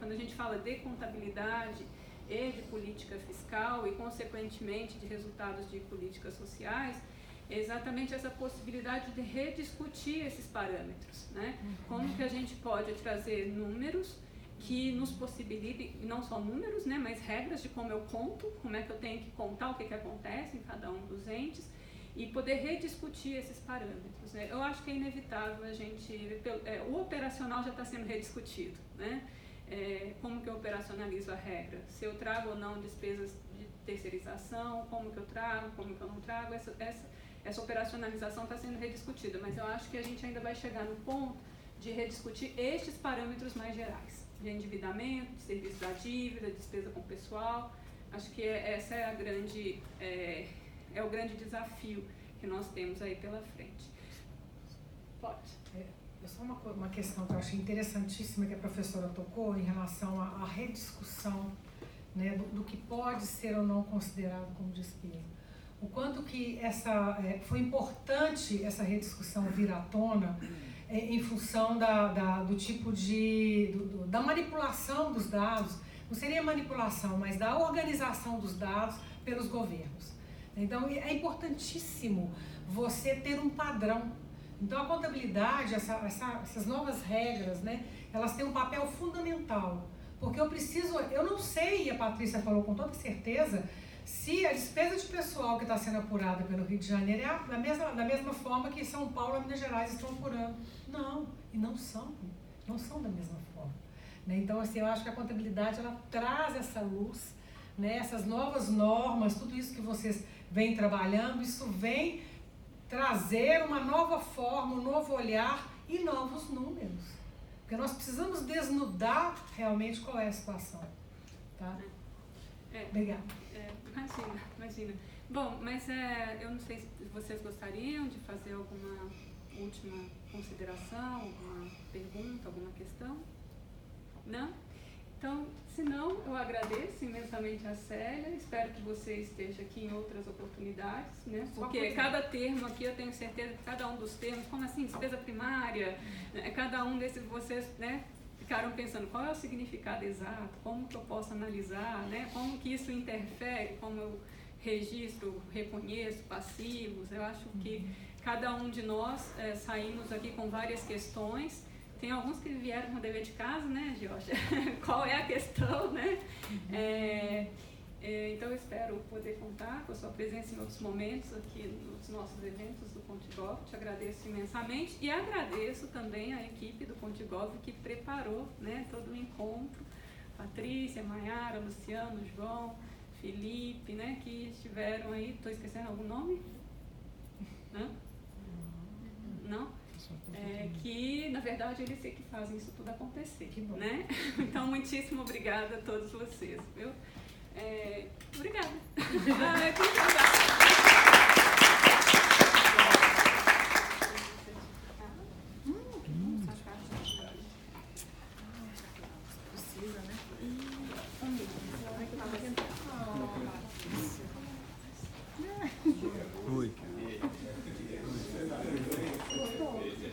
quando a gente fala de contabilidade e de política fiscal e, consequentemente, de resultados de políticas sociais, é exatamente essa possibilidade de rediscutir esses parâmetros, né? Como que a gente pode trazer números que nos possibilitem, não só números, né, mas regras de como eu conto, como é que eu tenho que contar o que acontece em cada um dos entes, e poder rediscutir esses parâmetros, né? Eu acho que é inevitável a gente... o operacional já está sendo rediscutido, né? Como que eu operacionalizo a regra? Se eu trago ou não despesas de terceirização, como que eu trago, como que eu não trago, essa operacionalização está sendo rediscutida, mas eu acho que a gente ainda vai chegar no ponto de rediscutir estes parâmetros mais gerais, de endividamento, de serviço da dívida, despesa com pessoal. Acho que essa é o grande desafio que nós temos aí pela frente. Pode. Só uma questão que eu achei interessantíssima que a professora tocou em relação à rediscussão, né, do que pode ser ou não considerado como despesa. O quanto que foi importante essa rediscussão vir à tona em função do tipo da manipulação dos dados, não seria manipulação, mas da organização dos dados pelos governos. Então, é importantíssimo você ter um padrão. Então, a contabilidade, essas novas regras, né, elas têm um papel fundamental. Porque eu não sei, e a Patrícia falou com toda certeza, se a despesa de pessoal que está sendo apurada pelo Rio de Janeiro é da mesma forma que São Paulo e Minas Gerais estão apurando. Não, e não são da mesma forma. Né? Então, assim, eu acho que a contabilidade, ela traz essa luz, né, essas novas normas, tudo isso que vocês vêm trabalhando, isso vem trazer uma nova forma, um novo olhar e novos números. Porque nós precisamos desnudar realmente qual é a situação. Tá? Obrigada. Imagina. Bom, mas eu não sei se vocês gostariam de fazer alguma última consideração, alguma pergunta, alguma questão? Não? Então, se não, eu agradeço imensamente a Célia, espero que você esteja aqui em outras oportunidades, né? Porque cada termo aqui, eu tenho certeza que cada um dos termos, como assim, despesa primária, cada um desses vocês, né, ficaram pensando qual é o significado exato, como que eu posso analisar, né, como que isso interfere, como eu registro, reconheço passivos. Eu acho que cada um de nós saímos aqui com várias questões. Tem alguns que vieram com dever de casa, né, Georgia? Qual é a questão, né? Então, eu espero poder contar com a sua presença em outros momentos aqui nos nossos eventos do Contigov. Te agradeço imensamente e agradeço também a equipe do Contigov que preparou, né, todo o encontro. Patrícia, Maiara, Luciano, João, Felipe, né, que estiveram aí. Estou esquecendo algum nome? Não? Que, na verdade, eles que fazem isso tudo acontecer, né? Então, muitíssimo obrigada a todos vocês, viu? Obrigada.